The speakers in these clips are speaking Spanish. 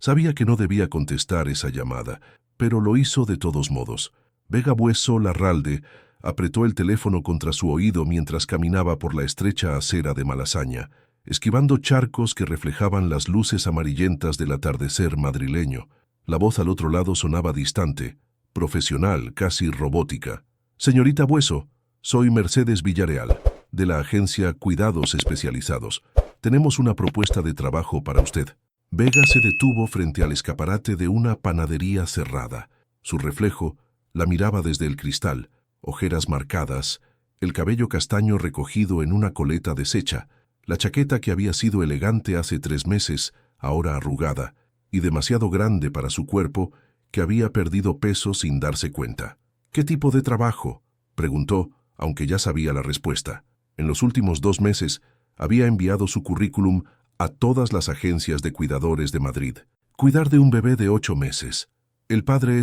Sabía que no debía contestar esa llamada, pero lo hizo de todos modos. Vega Bueso Larralde apretó el teléfono contra su oído mientras caminaba por la estrecha acera de Malasaña, esquivando charcos que reflejaban las luces amarillentas del atardecer madrileño. La voz al otro lado sonaba distante, profesional, casi robótica. «Señorita Bueso, soy Mercedes Villareal, de la agencia Cuidados Especializados. Tenemos una propuesta de trabajo para usted». Vega se detuvo frente al escaparate de una panadería cerrada. Su reflejo la miraba desde el cristal, ojeras marcadas, el cabello castaño recogido en una coleta deshecha, la chaqueta que había sido elegante hace 3 meses, ahora arrugada, y demasiado grande para su cuerpo, que había perdido peso sin darse cuenta. «¿Qué tipo de trabajo?», preguntó, aunque ya sabía la respuesta. En los últimos 2 meses había enviado su currículum a todas las agencias de cuidadores de Madrid. «Cuidar de un bebé de 8 meses. El padre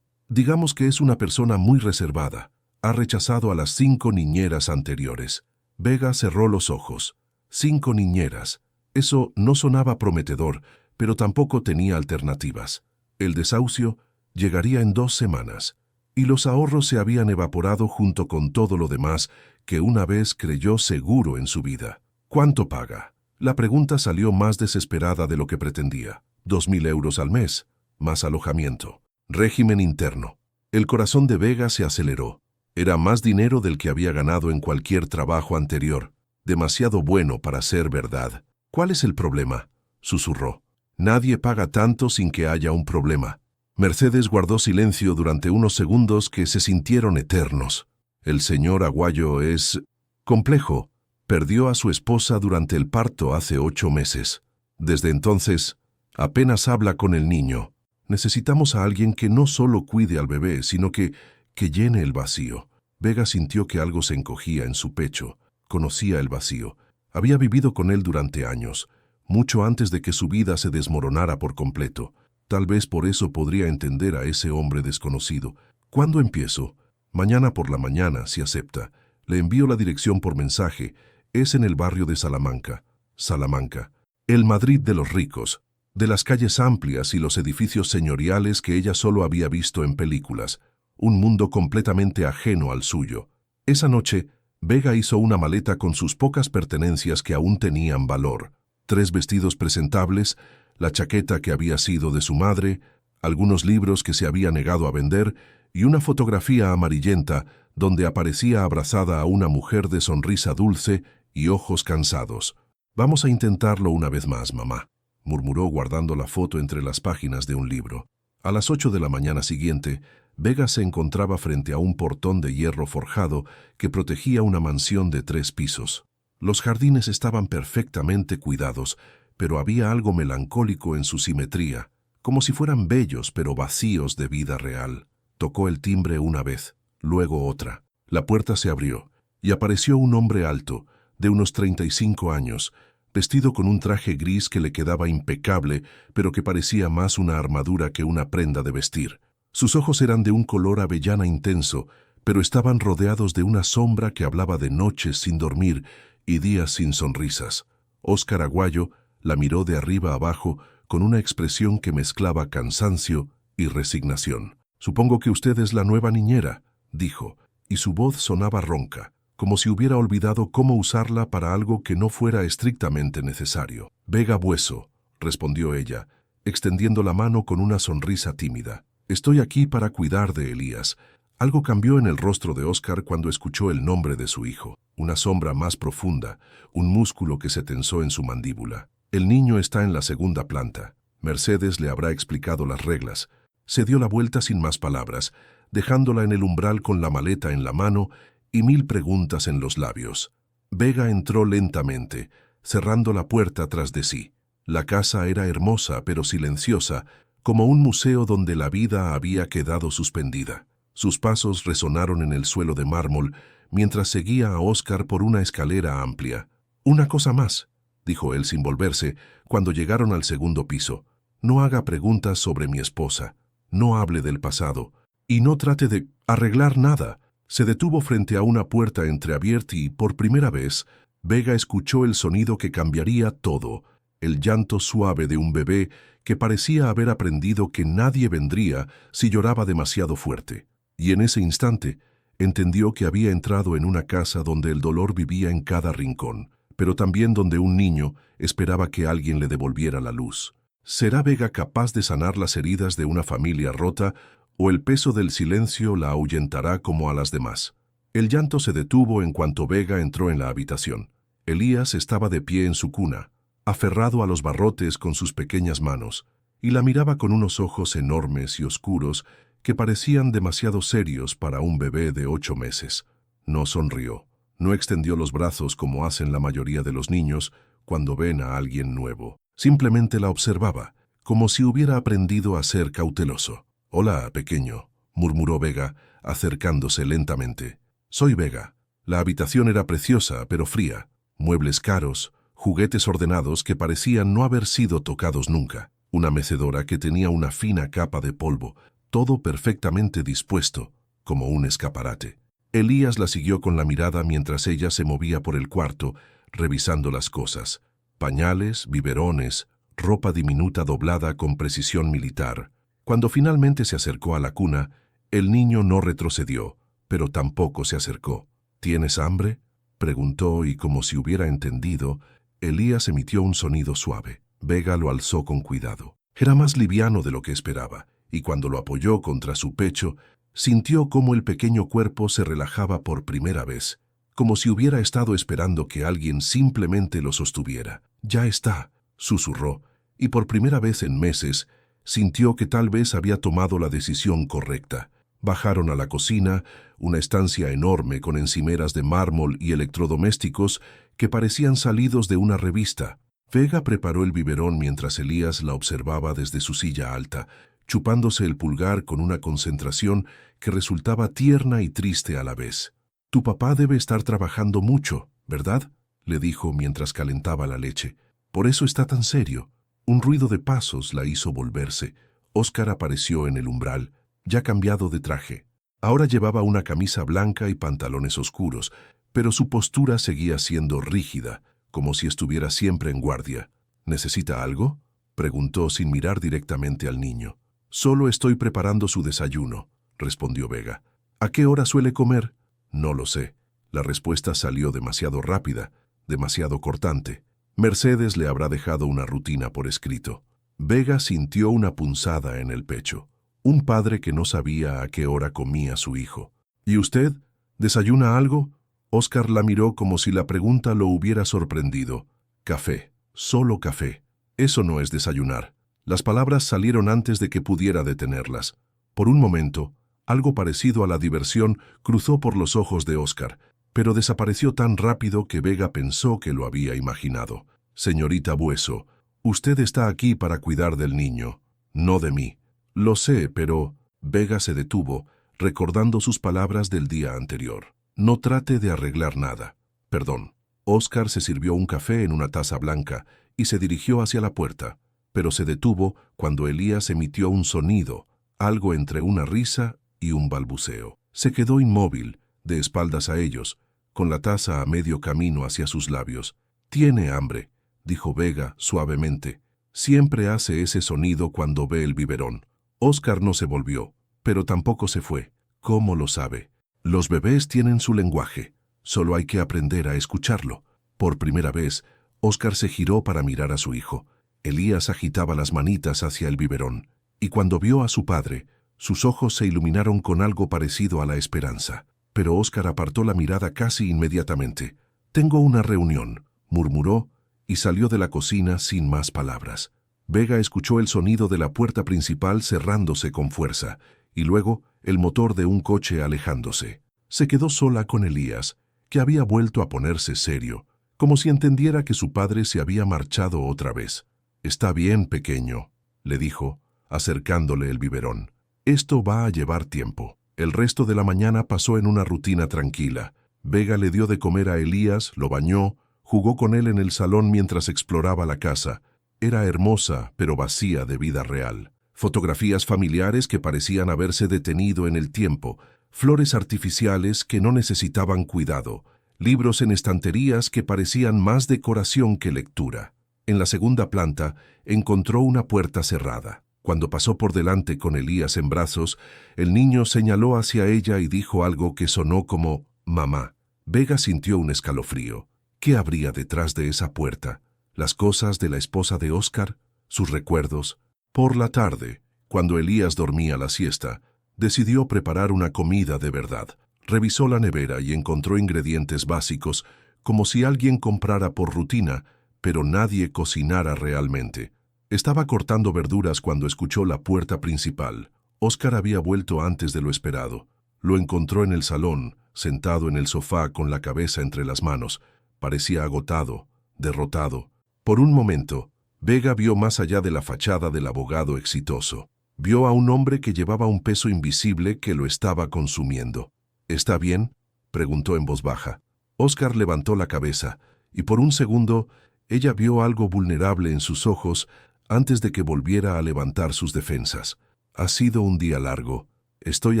digamos que es una persona muy reservada. Ha rechazado a las 5 niñeras anteriores». Vega cerró los ojos. 5 niñeras. Eso no sonaba prometedor, pero tampoco tenía alternativas. El desahucio llegaría en 2 semanas, y los ahorros se habían evaporado junto con todo lo demás que una vez creyó seguro en su vida. «¿Cuánto paga?». La pregunta salió más desesperada de lo que pretendía. 2.000 euros al mes, más alojamiento. Régimen interno. El corazón de Vega se aceleró. Era más dinero del que había ganado en cualquier trabajo anterior. Demasiado bueno para ser verdad. «¿Cuál es el problema?», susurró. «Nadie paga tanto sin que haya un problema». Mercedes guardó silencio durante unos segundos que se sintieron eternos. «El señor Aguayo es complejo. Perdió a su esposa durante el parto hace 8 meses. Desde entonces, apenas habla con el niño. Necesitamos a alguien que no solo cuide al bebé, sino que llene el vacío». Vega sintió que algo se encogía en su pecho. Conocía el vacío. Había vivido con él durante años, mucho antes de que su vida se desmoronara por completo. Tal vez por eso podría entender a ese hombre desconocido. «¿Cuándo empiezo?». «Mañana por la mañana, si acepta. Le envío la dirección por mensaje. Es en el barrio de Salamanca». Salamanca. El Madrid de los ricos, de las calles amplias y los edificios señoriales que ella solo había visto en películas. Un mundo completamente ajeno al suyo. Esa noche, Vega hizo una maleta con sus pocas pertenencias que aún tenían valor. 3 vestidos presentables, la chaqueta que había sido de su madre, algunos libros que se había negado a vender y una fotografía amarillenta donde aparecía abrazada a una mujer de sonrisa dulce y ojos cansados. «Vamos a intentarlo una vez más, mamá», murmuró guardando la foto entre las páginas de un libro. A las 8 de la mañana siguiente, Vega se encontraba frente a un portón de hierro forjado que protegía una mansión de 3 pisos. Los jardines estaban perfectamente cuidados, pero había algo melancólico en su simetría, como si fueran bellos pero vacíos de vida real. Tocó el timbre una vez, luego otra. La puerta se abrió, y apareció un hombre alto, de unos 35 años, vestido con un traje gris que le quedaba impecable, pero que parecía más una armadura que una prenda de vestir. Sus ojos eran de un color avellana intenso, pero estaban rodeados de una sombra que hablaba de noches sin dormir y días sin sonrisas. Óscar Aguayo la miró de arriba abajo con una expresión que mezclaba cansancio y resignación. «Supongo que usted es la nueva niñera», dijo, y su voz sonaba ronca, como si hubiera olvidado cómo usarla para algo que no fuera estrictamente necesario. «Vega Bueso», respondió ella, extendiendo la mano con una sonrisa tímida. «Estoy aquí para cuidar de Elías». Algo cambió en el rostro de Óscar cuando escuchó el nombre de su hijo. Una sombra más profunda, un músculo que se tensó en su mandíbula. «El niño está en la 2ª planta. Mercedes le habrá explicado las reglas». Se dio la vuelta sin más palabras, dejándola en el umbral con la maleta en la mano y 1000 preguntas en los labios. Vega entró lentamente, cerrando la puerta tras de sí. La casa era hermosa pero silenciosa, como un museo donde la vida había quedado suspendida. Sus pasos resonaron en el suelo de mármol mientras seguía a Óscar por una escalera amplia. «Una cosa más», dijo él sin volverse, cuando llegaron al 2º piso. «No haga preguntas sobre mi esposa. No hable del pasado. Y no trate de arreglar nada». Se detuvo frente a una puerta entreabierta y, por primera vez, Vega escuchó el sonido que cambiaría todo, el llanto suave de un bebé que parecía haber aprendido que nadie vendría si lloraba demasiado fuerte. Y en ese instante entendió que había entrado en una casa donde el dolor vivía en cada rincón, pero también donde un niño esperaba que alguien le devolviera la luz. ¿Será Vega capaz de sanar las heridas de una familia rota o el peso del silencio la ahuyentará como a las demás? El llanto se detuvo en cuanto Vega entró en la habitación. Elías estaba de pie en su cuna, aferrado a los barrotes con sus pequeñas manos, y la miraba con unos ojos enormes y oscuros que parecían demasiado serios para un bebé de 8 meses. No sonrió, no extendió los brazos como hacen la mayoría de los niños cuando ven a alguien nuevo. Simplemente la observaba, como si hubiera aprendido a ser cauteloso. «Hola, pequeño», murmuró Vega, acercándose lentamente. «Soy Vega». La habitación era preciosa, pero fría. Muebles caros, juguetes ordenados que parecían no haber sido tocados nunca. Una mecedora que tenía una fina capa de polvo, todo perfectamente dispuesto, como un escaparate. Elías la siguió con la mirada mientras ella se movía por el cuarto, revisando las cosas. Pañales, biberones, ropa diminuta doblada con precisión militar. Cuando finalmente se acercó a la cuna, el niño no retrocedió, pero tampoco se acercó. «¿Tienes hambre?», preguntó, y como si hubiera entendido, Elías emitió un sonido suave. Vega lo alzó con cuidado. Era más liviano de lo que esperaba, y cuando lo apoyó contra su pecho, sintió cómo el pequeño cuerpo se relajaba por primera vez, como si hubiera estado esperando que alguien simplemente lo sostuviera. «Ya está», susurró, y por primera vez en meses sintió que tal vez había tomado la decisión correcta. Bajaron a la cocina, una estancia enorme con encimeras de mármol y electrodomésticos que parecían salidos de una revista. Vega preparó el biberón mientras Elías la observaba desde su silla alta, chupándose el pulgar con una concentración que resultaba tierna y triste a la vez. «Tu papá debe estar trabajando mucho, ¿verdad?», le dijo mientras calentaba la leche. «Por eso está tan serio». Un ruido de pasos la hizo volverse. Óscar apareció en el umbral, ya cambiado de traje. Ahora llevaba una camisa blanca y pantalones oscuros, pero su postura seguía siendo rígida, como si estuviera siempre en guardia. «¿Necesita algo?», preguntó sin mirar directamente al niño. «Solo estoy preparando su desayuno», respondió Vega. «¿A qué hora suele comer?». «No lo sé». La respuesta salió demasiado rápida, demasiado cortante. Mercedes le habrá dejado una rutina por escrito. Vega sintió una punzada en el pecho. Un padre que no sabía a qué hora comía su hijo. «¿Y usted? ¿Desayuna algo?». Óscar la miró como si la pregunta lo hubiera sorprendido. «Café. Solo café». «Eso no es desayunar». Las palabras salieron antes de que pudiera detenerlas. Por un momento, algo parecido a la diversión cruzó por los ojos de Óscar, pero desapareció tan rápido que Vega pensó que lo había imaginado. «Señorita Bueso, usted está aquí para cuidar del niño, no de mí». «Lo sé, pero...». Vega se detuvo, recordando sus palabras del día anterior. «No trate de arreglar nada». «Perdón». Óscar se sirvió un café en una taza blanca y se dirigió hacia la puerta, pero se detuvo cuando Elías emitió un sonido, algo entre una risa y un balbuceo. Se quedó inmóvil, de espaldas a ellos, con la taza a medio camino hacia sus labios. «Tiene hambre», dijo Vega suavemente. «Siempre hace ese sonido cuando ve el biberón». Óscar no se volvió, pero tampoco se fue. «¿Cómo lo sabe?». «Los bebés tienen su lenguaje. Solo hay que aprender a escucharlo». Por primera vez, Óscar se giró para mirar a su hijo. Elías agitaba las manitas hacia el biberón, y cuando vio a su padre, sus ojos se iluminaron con algo parecido a la esperanza. Pero Óscar apartó la mirada casi inmediatamente. «Tengo una reunión», murmuró, y salió de la cocina sin más palabras. Vega escuchó el sonido de la puerta principal cerrándose con fuerza, y luego el motor de un coche alejándose. Se quedó sola con Elías, que había vuelto a ponerse serio, como si entendiera que su padre se había marchado otra vez. «Está bien, pequeño», le dijo, acercándole el biberón. «Esto va a llevar tiempo». El resto de la mañana pasó en una rutina tranquila. Vega le dio de comer a Elías, lo bañó, jugó con él en el salón mientras exploraba la casa. Era hermosa, pero vacía de vida real. Fotografías familiares que parecían haberse detenido en el tiempo, flores artificiales que no necesitaban cuidado, libros en estanterías que parecían más decoración que lectura. En la segunda planta encontró una puerta cerrada. Cuando pasó por delante con Elías en brazos, el niño señaló hacia ella y dijo algo que sonó como «mamá». Vega sintió un escalofrío. ¿Qué habría detrás de esa puerta? ¿Las cosas de la esposa de Óscar? ¿Sus recuerdos? Por la tarde, cuando Elías dormía la siesta, decidió preparar una comida de verdad. Revisó la nevera y encontró ingredientes básicos, como si alguien comprara por rutina, pero nadie cocinara realmente. Estaba cortando verduras cuando escuchó la puerta principal. Óscar había vuelto antes de lo esperado. Lo encontró en el salón, sentado en el sofá con la cabeza entre las manos. Parecía agotado, derrotado. Por un momento, Vega vio más allá de la fachada del abogado exitoso. Vio a un hombre que llevaba un peso invisible que lo estaba consumiendo. ¿Está bien?, preguntó en voz baja. Óscar levantó la cabeza, y por un segundo ella vio algo vulnerable en sus ojos antes de que volviera a levantar sus defensas. Ha sido un día largo. Estoy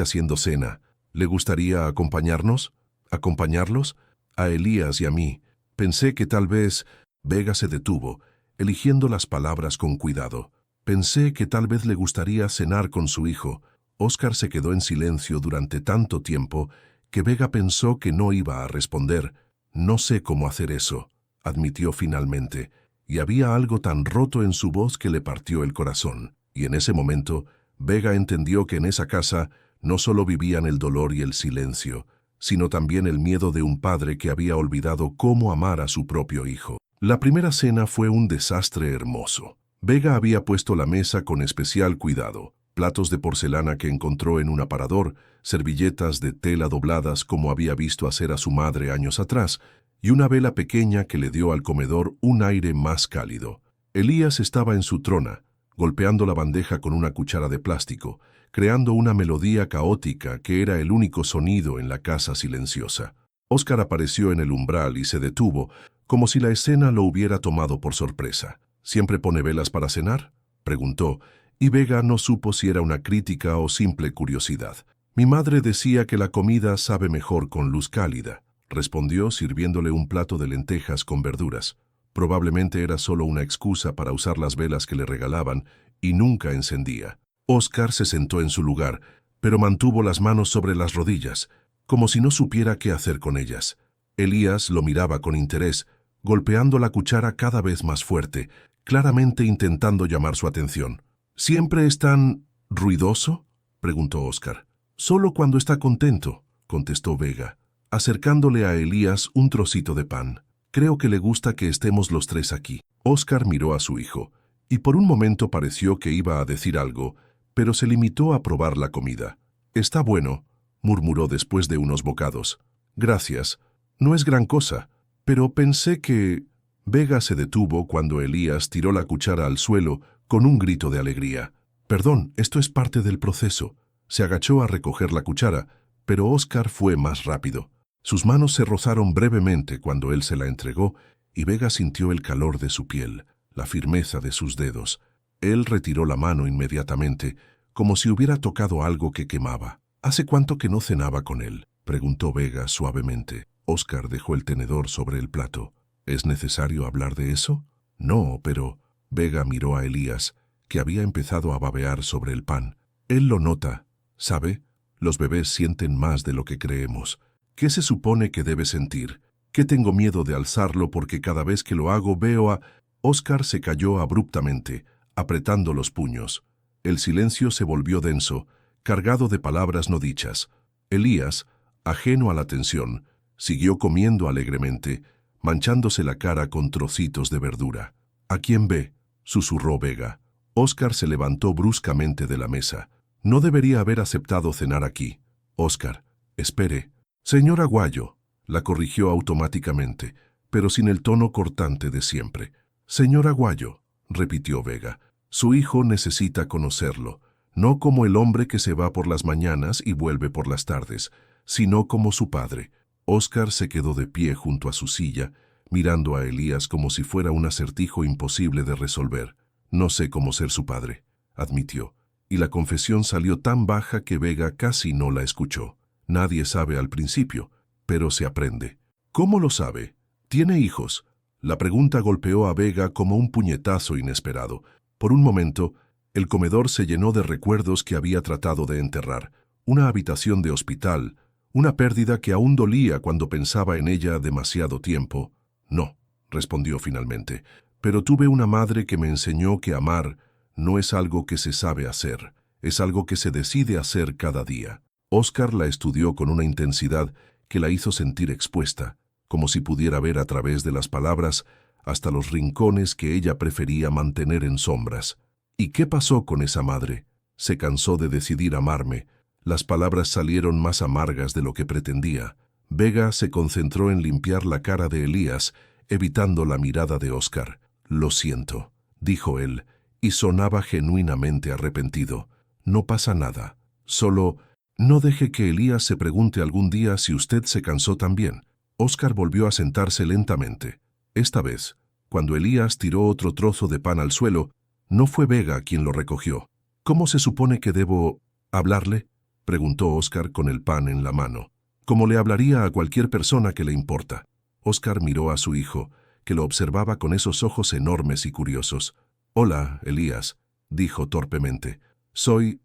haciendo cena. ¿Le gustaría acompañarnos? ¿Acompañarlos? A Elías y a mí. Pensé que tal vez... Vega se detuvo, eligiendo las palabras con cuidado. Pensé que tal vez le gustaría cenar con su hijo. Óscar se quedó en silencio durante tanto tiempo que Vega pensó que no iba a responder. No sé cómo hacer eso, admitió finalmente, y había algo tan roto en su voz que le partió el corazón. Y en ese momento, Vega entendió que en esa casa no solo vivían el dolor y el silencio, sino también el miedo de un padre que había olvidado cómo amar a su propio hijo. La primera cena fue un desastre hermoso. Vega había puesto la mesa con especial cuidado. Platos de porcelana que encontró en un aparador, servilletas de tela dobladas como había visto hacer a su madre años atrás, y una vela pequeña que le dio al comedor un aire más cálido. Elías estaba en su trona, golpeando la bandeja con una cuchara de plástico, creando una melodía caótica que era el único sonido en la casa silenciosa. Óscar apareció en el umbral y se detuvo, como si la escena lo hubiera tomado por sorpresa. ¿Siempre pone velas para cenar?, preguntó, y Vega no supo si era una crítica o simple curiosidad. Mi madre decía que la comida sabe mejor con luz cálida, respondió sirviéndole un plato de lentejas con verduras. Probablemente era solo una excusa para usar las velas que le regalaban y nunca encendía. Óscar se sentó en su lugar, pero mantuvo las manos sobre las rodillas, como si no supiera qué hacer con ellas. Elías lo miraba con interés, golpeando la cuchara cada vez más fuerte, claramente intentando llamar su atención. ¿Siempre es tan ruidoso?, preguntó Óscar. Solo cuando está contento, contestó Vega, acercándole a Elías un trocito de pan. Creo que le gusta que estemos los tres aquí. Óscar miró a su hijo, y por un momento pareció que iba a decir algo, pero se limitó a probar la comida. Está bueno, murmuró después de unos bocados. Gracias. No es gran cosa, pero pensé que... Vega se detuvo cuando Elías tiró la cuchara al suelo con un grito de alegría. Perdón, esto es parte del proceso. Se agachó a recoger la cuchara, pero Óscar fue más rápido. Sus manos se rozaron brevemente cuando él se la entregó y Vega sintió el calor de su piel, la firmeza de sus dedos. Él retiró la mano inmediatamente, como si hubiera tocado algo que quemaba. ¿Hace cuánto que no cenaba con él?, preguntó Vega suavemente. Óscar dejó el tenedor sobre el plato. ¿Es necesario hablar de eso? No, pero... Vega miró a Elías, que había empezado a babear sobre el pan. Él lo nota, ¿sabe? Los bebés sienten más de lo que creemos. ¿Qué se supone que debe sentir? ¿Qué tengo miedo de alzarlo porque cada vez que lo hago veo a... Óscar se calló abruptamente, apretando los puños. El silencio se volvió denso, cargado de palabras no dichas. Elías, ajeno a la tensión, siguió comiendo alegremente, manchándose la cara con trocitos de verdura. ¿A quién ve?, susurró Vega. Óscar se levantó bruscamente de la mesa. No debería haber aceptado cenar aquí. Óscar, espere. Señor Aguayo, la corrigió automáticamente, pero sin el tono cortante de siempre. Señor Aguayo, repitió Vega, su hijo necesita conocerlo, no como el hombre que se va por las mañanas y vuelve por las tardes, sino como su padre. Óscar se quedó de pie junto a su silla, mirando a Elías como si fuera un acertijo imposible de resolver. No sé cómo ser su padre, admitió, y la confesión salió tan baja que Vega casi no la escuchó. Nadie sabe al principio, pero se aprende. ¿Cómo lo sabe? ¿Tiene hijos?, La pregunta golpeó a Vega como un puñetazo inesperado. Por un momento, el comedor se llenó de recuerdos que había tratado de enterrar. Una habitación de hospital, una pérdida que aún dolía cuando pensaba en ella demasiado tiempo. No, respondió finalmente, pero tuve una madre que me enseñó que amar no es algo que se sabe hacer, es algo que se decide hacer cada día. Oscar la estudió con una intensidad que la hizo sentir expuesta, como si pudiera ver a través de las palabras hasta los rincones que ella prefería mantener en sombras. ¿Y qué pasó con esa madre? Se cansó de decidir amarme. Las palabras salieron más amargas de lo que pretendía. Vega se concentró en limpiar la cara de Elías, evitando la mirada de Oscar. «Lo siento», dijo él, y sonaba genuinamente arrepentido. «No pasa nada. Solo no deje que Elías se pregunte algún día si usted se cansó también». Oscar volvió a sentarse lentamente. Esta vez, cuando Elías tiró otro trozo de pan al suelo, no fue Vega quien lo recogió. «¿Cómo se supone que debo hablarle?», preguntó Oscar con el pan en la mano. «Como le hablaría a cualquier persona que le importa». Oscar miró a su hijo, que lo observaba con esos ojos enormes y curiosos. «Hola, Elías», dijo torpemente. Soy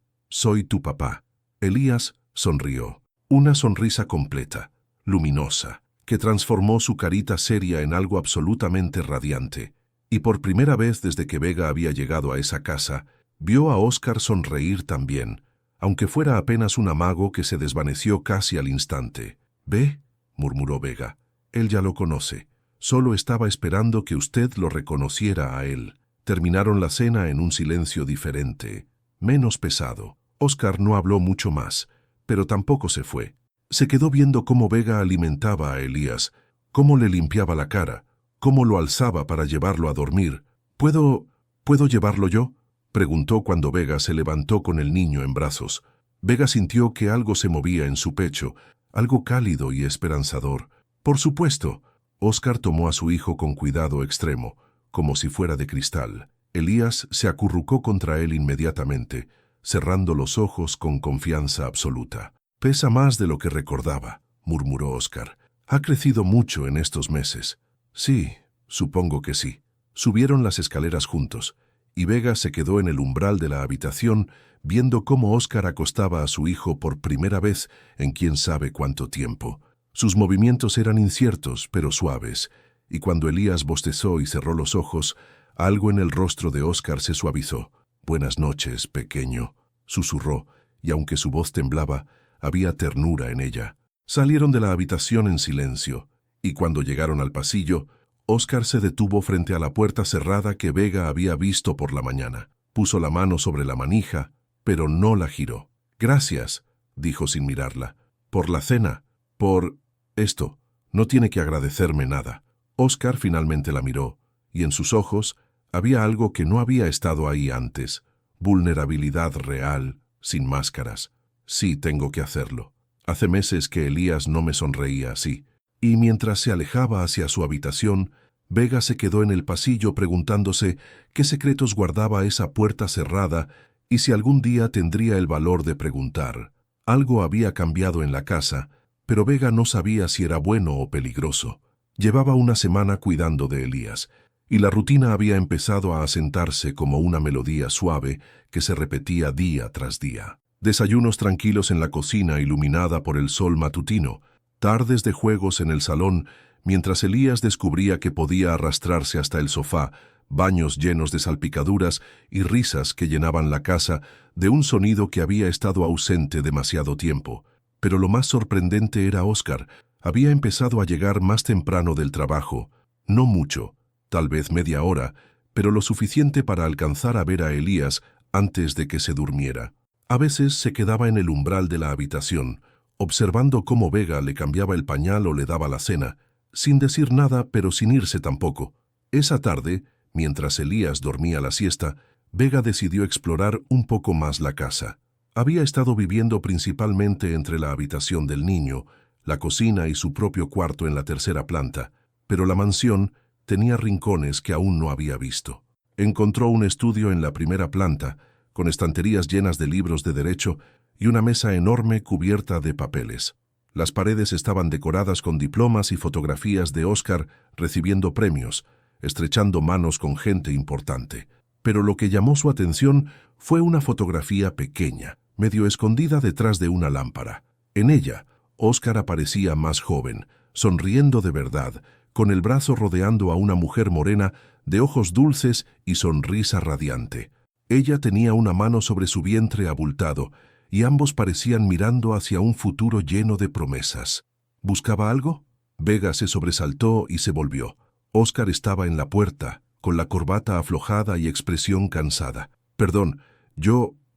tu papá». Elías sonrió. Una sonrisa completa, luminosa, que transformó su carita seria en algo absolutamente radiante. Y por primera vez desde que Vega había llegado a esa casa, vio a Oscar sonreír también, aunque fuera apenas un amago que se desvaneció casi al instante. «¿Ve?», murmuró Vega. «Él ya lo conoce. Solo estaba esperando que usted lo reconociera a él». Terminaron la cena en un silencio diferente, menos pesado. Oscar no habló mucho más, pero tampoco se fue. Se quedó viendo cómo Vega alimentaba a Elías, cómo le limpiaba la cara, cómo lo alzaba para llevarlo a dormir. ¿Puedo llevarlo yo?», preguntó cuando Vega se levantó con el niño en brazos. Vega sintió que algo se movía en su pecho, algo cálido y esperanzador. «Por supuesto». Oscar tomó a su hijo con cuidado extremo, como si fuera de cristal. Elías se acurrucó contra él inmediatamente, cerrando los ojos con confianza absoluta. «Pesa más de lo que recordaba», murmuró Oscar. «Ha crecido mucho en estos meses». «Sí, supongo que sí». Subieron las escaleras juntos, y Vega se quedó en el umbral de la habitación viendo cómo Oscar acostaba a su hijo por primera vez en quién sabe cuánto tiempo. Sus movimientos eran inciertos, pero suaves, y cuando Elías bostezó y cerró los ojos, algo en el rostro de Oscar se suavizó. «Buenas noches, pequeño», susurró, y aunque su voz temblaba, había ternura en ella. Salieron de la habitación en silencio, y cuando llegaron al pasillo, Oscar se detuvo frente a la puerta cerrada que Vega había visto por la mañana. Puso la mano sobre la manija, pero no la giró. «Gracias», dijo sin mirarla. «Por la cena, por esto. No tiene que agradecerme nada». Oscar finalmente la miró, y en sus ojos había algo que no había estado ahí antes. Vulnerabilidad real, sin máscaras. «Sí, tengo que hacerlo. Hace meses que Elías no me sonreía así». Y mientras se alejaba hacia su habitación, Vega se quedó en el pasillo preguntándose qué secretos guardaba esa puerta cerrada y si algún día tendría el valor de preguntar. Algo había cambiado en la casa, pero Vega no sabía si era bueno o peligroso. Llevaba una semana cuidando de Elías, y la rutina había empezado a asentarse como una melodía suave que se repetía día tras día. Desayunos tranquilos en la cocina iluminada por el sol matutino, tardes de juegos en el salón, mientras Elías descubría que podía arrastrarse hasta el sofá, baños llenos de salpicaduras y risas que llenaban la casa de un sonido que había estado ausente demasiado tiempo. Pero lo más sorprendente era Oscar. Había empezado a llegar más temprano del trabajo, no mucho, tal vez media hora, pero lo suficiente para alcanzar a ver a Elías antes de que se durmiera. A veces se quedaba en el umbral de la habitación, observando cómo Vega le cambiaba el pañal o le daba la cena, sin decir nada pero sin irse tampoco. Esa tarde, mientras Elías dormía la siesta, Vega decidió explorar un poco más la casa. Había estado viviendo principalmente entre la habitación del niño, la cocina y su propio cuarto en la tercera planta, pero la mansión tenía rincones que aún no había visto. Encontró un estudio en la primera planta, con estanterías llenas de libros de derecho y una mesa enorme cubierta de papeles. Las paredes estaban decoradas con diplomas y fotografías de Oscar recibiendo premios, estrechando manos con gente importante. Pero lo que llamó su atención fue una fotografía pequeña, medio escondida detrás de una lámpara. En ella, Oscar aparecía más joven, sonriendo de verdad, con el brazo rodeando a una mujer morena de ojos dulces y sonrisa radiante. Ella tenía una mano sobre su vientre abultado, y ambos parecían mirando hacia un futuro lleno de promesas. ¿Buscaba algo? Vega se sobresaltó y se volvió. Oscar estaba en la puerta, con la corbata aflojada y expresión cansada. «Perdón,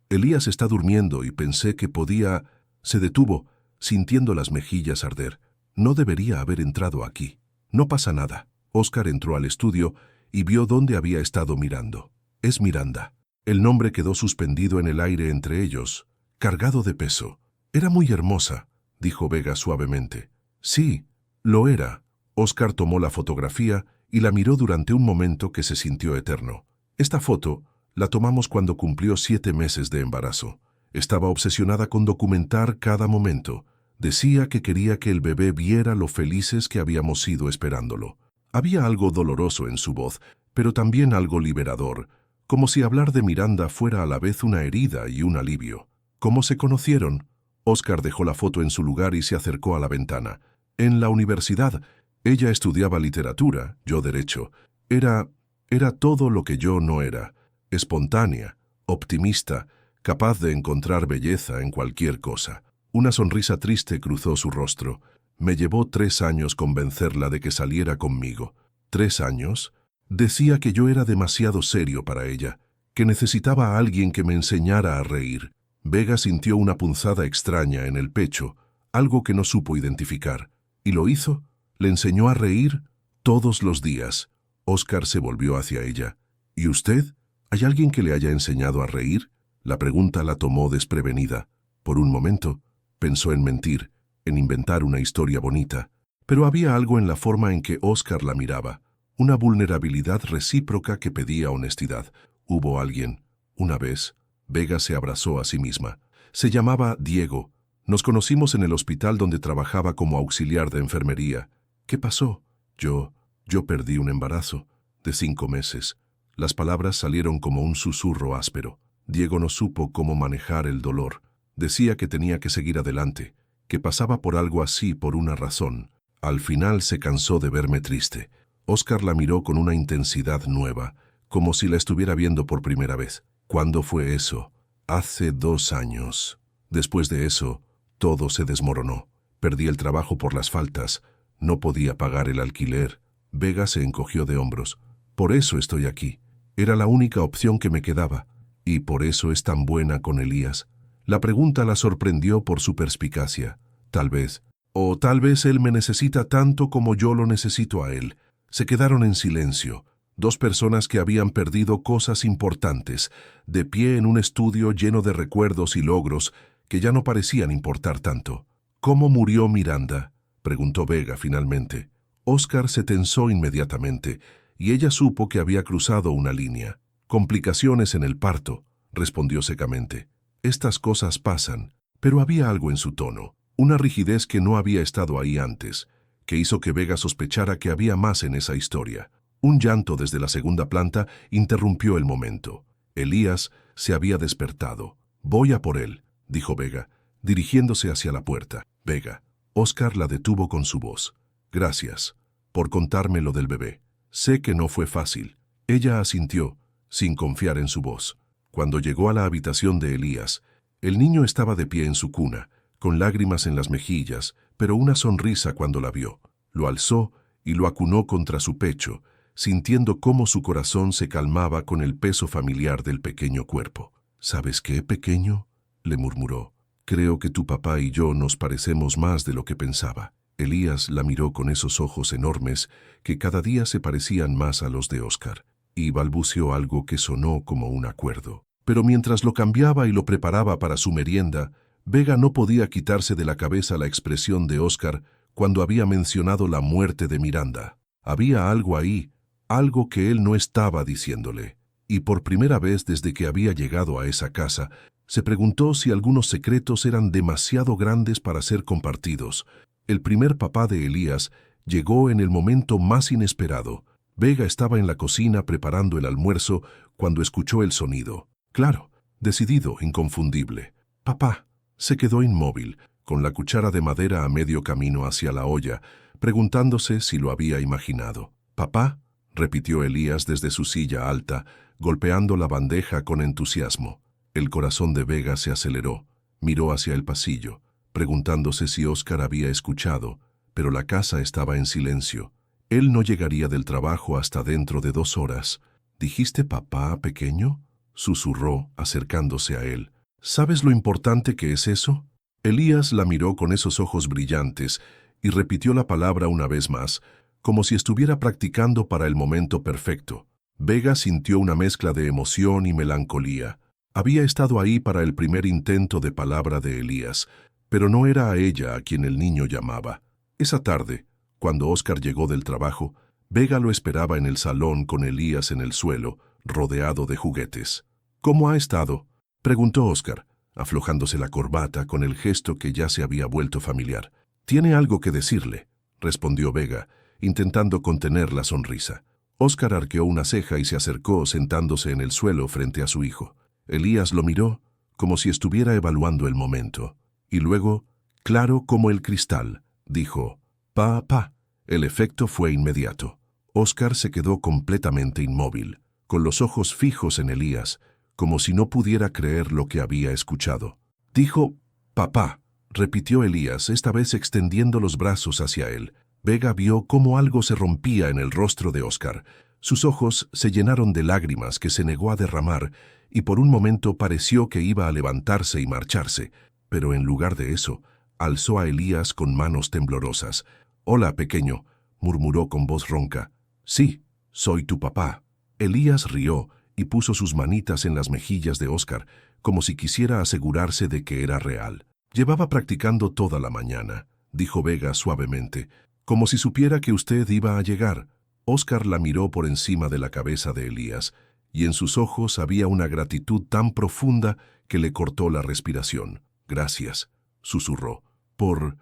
Elías está durmiendo y pensé que podía...» Se detuvo, sintiendo las mejillas arder. «No debería haber entrado aquí. No pasa nada». Oscar entró al estudio y vio dónde había estado mirando. «Es Miranda». El nombre quedó suspendido en el aire entre ellos, cargado de peso. «Era muy hermosa», dijo Vega suavemente. «Sí, lo era». Oscar tomó la fotografía y la miró durante un momento que se sintió eterno. «Esta foto la tomamos cuando cumplió 7 meses de embarazo. Estaba obsesionada con documentar cada momento. Decía que quería que el bebé viera lo felices que habíamos sido esperándolo». Había algo doloroso en su voz, pero también algo liberador, como si hablar de Miranda fuera a la vez una herida y un alivio. «¿Cómo se conocieron?» Oscar dejó la foto en su lugar y se acercó a la ventana. «En la universidad. Ella estudiaba literatura, yo derecho. Era todo lo que yo no era. Espontánea, optimista, capaz de encontrar belleza en cualquier cosa». Una sonrisa triste cruzó su rostro. «Me llevó 3 años convencerla de que saliera conmigo». «¿3 años?» Decía que yo era demasiado serio para ella, que necesitaba a alguien que me enseñara a reír. Vega sintió una punzada extraña en el pecho, algo que no supo identificar. ¿Y lo hizo? ¿Le enseñó a reír? Todos los días. Oscar se volvió hacia ella. ¿Y usted? ¿Hay alguien que le haya enseñado a reír? La pregunta la tomó desprevenida. Por un momento, pensó en mentir, en inventar una historia bonita. Pero había algo en la forma en que Oscar la miraba, una vulnerabilidad recíproca que pedía honestidad. Hubo alguien. Una vez, Vega se abrazó a sí misma. Se llamaba Diego. Nos conocimos en el hospital donde trabajaba como auxiliar de enfermería. ¿Qué pasó? Yo perdí un embarazo de 5 meses. Las palabras salieron como un susurro áspero. Diego no supo cómo manejar el dolor. Decía que tenía que seguir adelante, que pasaba por algo así por una razón. Al final se cansó de verme triste. Oscar la miró con una intensidad nueva, como si la estuviera viendo por primera vez. ¿Cuándo fue eso? Hace 2 años. Después de eso, todo se desmoronó. Perdí el trabajo por las faltas. No podía pagar el alquiler. Vega se encogió de hombros. Por eso estoy aquí. Era la única opción que me quedaba. Y por eso es tan buena con Elías. La pregunta la sorprendió por su perspicacia. Tal vez. O tal vez él me necesita tanto como yo lo necesito a él. Se quedaron en silencio. 2 personas que habían perdido cosas importantes, de pie en un estudio lleno de recuerdos y logros que ya no parecían importar tanto. ¿Cómo murió Miranda?, preguntó Vega finalmente. Oscar se tensó inmediatamente, y ella supo que había cruzado una línea. «Complicaciones en el parto», respondió secamente. «Estas cosas pasan», pero había algo en su tono, una rigidez que no había estado ahí antes, que hizo que Vega sospechara que había más en esa historia. Un llanto desde la segunda planta interrumpió el momento. Elías se había despertado. «Voy a por él», dijo Vega, dirigiéndose hacia la puerta. «Vega». Oscar la detuvo con su voz. «Gracias por contarme lo del bebé. Sé que no fue fácil». Ella asintió, sin confiar en su voz. Cuando llegó a la habitación de Elías, el niño estaba de pie en su cuna, con lágrimas en las mejillas, pero una sonrisa cuando la vio. Lo alzó y lo acunó contra su pecho, sintiendo cómo su corazón se calmaba con el peso familiar del pequeño cuerpo. «¿Sabes qué, pequeño?», le murmuró. «Creo que tu papá y yo nos parecemos más de lo que pensaba». Elías la miró con esos ojos enormes que cada día se parecían más a los de Oscar, y balbuceó algo que sonó como un acuerdo. Pero mientras lo cambiaba y lo preparaba para su merienda, Vega no podía quitarse de la cabeza la expresión de Oscar cuando había mencionado la muerte de Miranda. Había algo ahí, algo que él no estaba diciéndole. Y por primera vez desde que había llegado a esa casa, Se preguntó si algunos secretos eran demasiado grandes para ser compartidos. El primer papá de Elías llegó en el momento más inesperado. Vega estaba en la cocina preparando el almuerzo cuando escuchó el sonido. Claro, decidido, inconfundible. Papá. Se quedó inmóvil, con la cuchara de madera a medio camino hacia la olla, preguntándose si lo había imaginado. «¿Papá?», repitió Elías desde su silla alta, golpeando la bandeja con entusiasmo. El corazón de Vega se aceleró. Miró hacia el pasillo, preguntándose si Óscar había escuchado, pero la casa estaba en silencio. Él no llegaría del trabajo hasta dentro de 2 horas. «¿Dijiste papá, pequeño?», susurró, acercándose a él. «¿Sabes lo importante que es eso?». Elías la miró con esos ojos brillantes y repitió la palabra una vez más, como si estuviera practicando para el momento perfecto. Vega sintió una mezcla de emoción y melancolía. Había estado ahí para el primer intento de palabra de Elías, pero no era a ella a quien el niño llamaba. Esa tarde, cuando Óscar llegó del trabajo, Vega lo esperaba en el salón con Elías en el suelo, rodeado de juguetes. «¿Cómo ha estado?», preguntó Óscar, aflojándose la corbata con el gesto que ya se había vuelto familiar. «Tiene algo que decirle», respondió Vega, intentando contener la sonrisa. Óscar arqueó una ceja y se acercó sentándose en el suelo frente a su hijo. Elías lo miró como si estuviera evaluando el momento. Y luego, claro como el cristal, dijo: «Papá». El efecto fue inmediato. Óscar se quedó completamente inmóvil, con los ojos fijos en Elías, como si no pudiera creer lo que había escuchado. «Dijo papá», repitió Elías, esta vez extendiendo los brazos hacia él. Vega vio cómo algo se rompía en el rostro de Óscar. Sus ojos se llenaron de lágrimas que se negó a derramar, y por un momento pareció que iba a levantarse y marcharse, pero en lugar de eso, alzó a Elías con manos temblorosas. «Hola, pequeño», murmuró con voz ronca. «Sí, soy tu papá». Elías rió y puso sus manitas en las mejillas de Óscar, como si quisiera asegurarse de que era real. «Llevaba practicando toda la mañana», dijo Vega suavemente, «como si supiera que usted iba a llegar». Óscar la miró por encima de la cabeza de Elías, y en sus ojos había una gratitud tan profunda que le cortó la respiración. «Gracias», susurró, por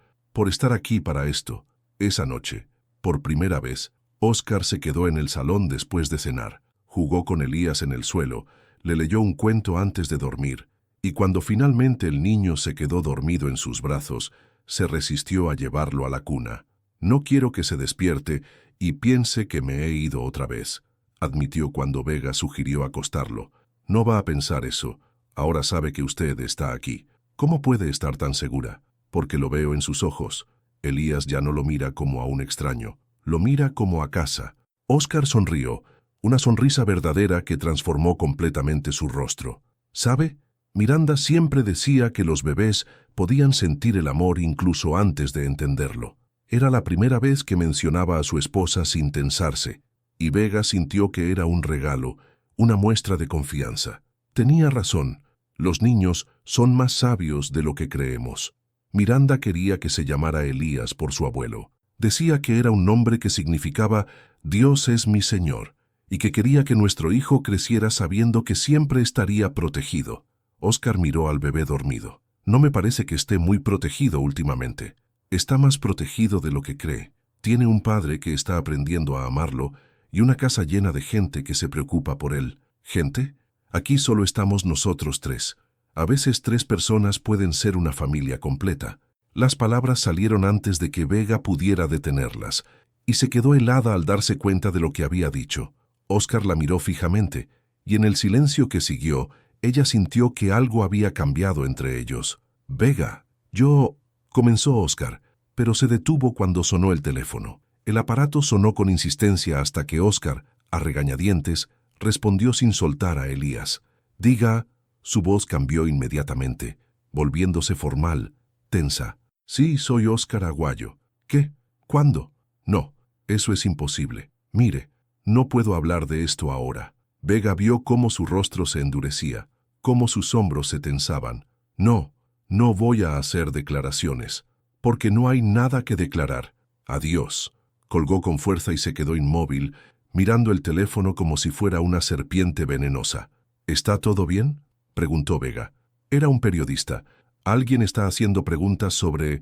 estar aquí para esto». Esa noche, por primera vez, Óscar se quedó en el salón después de cenar. Jugó con Elías en el suelo, le leyó un cuento antes de dormir, y cuando finalmente el niño se quedó dormido en sus brazos, se resistió a llevarlo a la cuna. «No quiero que se despierte y piense que me he ido otra vez», admitió cuando Vega sugirió acostarlo. «No va a pensar eso. Ahora sabe que usted está aquí». «¿Cómo puede estar tan segura?». «Porque lo veo en sus ojos». Elías ya no lo mira como a un extraño, lo mira como a casa. Óscar sonrió, una sonrisa verdadera que transformó completamente su rostro. «¿Sabe? Miranda siempre decía que los bebés podían sentir el amor incluso antes de entenderlo». Era la primera vez que mencionaba a su esposa sin tensarse, y Vega sintió que era un regalo, una muestra de confianza. Tenía razón, los niños son más sabios de lo que creemos. Miranda quería que se llamara Elías por su abuelo. Decía que era un nombre que significaba «Dios es mi Señor», y que quería que nuestro hijo creciera sabiendo que siempre estaría protegido. Óscar miró al bebé dormido. «No me parece que esté muy protegido últimamente». «Está más protegido de lo que cree. Tiene un padre que está aprendiendo a amarlo y una casa llena de gente que se preocupa por él». «¿Gente? Aquí solo estamos nosotros 3. A veces 3 personas pueden ser una familia completa». Las palabras salieron antes de que Vega pudiera detenerlas, y se quedó helada al darse cuenta de lo que había dicho. Óscar la miró fijamente, y en el silencio que siguió, ella sintió que algo había cambiado entre ellos. «Vega, yo...» comenzó Óscar, pero se detuvo cuando sonó el teléfono. El aparato sonó con insistencia hasta que Óscar, a regañadientes, respondió sin soltar a Elías. «Diga». Su voz cambió inmediatamente, volviéndose formal, tensa. «Sí, soy Óscar Aguayo». «¿Qué? ¿Cuándo?» «No, eso es imposible. Mire, no puedo hablar de esto ahora». Vega vio cómo su rostro se endurecía, cómo sus hombros se tensaban. «No, no voy a hacer declaraciones, porque no hay nada que declarar. Adiós». Colgó con fuerza y se quedó inmóvil, mirando el teléfono como si fuera una serpiente venenosa. «¿Está todo bien?», preguntó Vega. Era un periodista. Alguien está haciendo preguntas sobre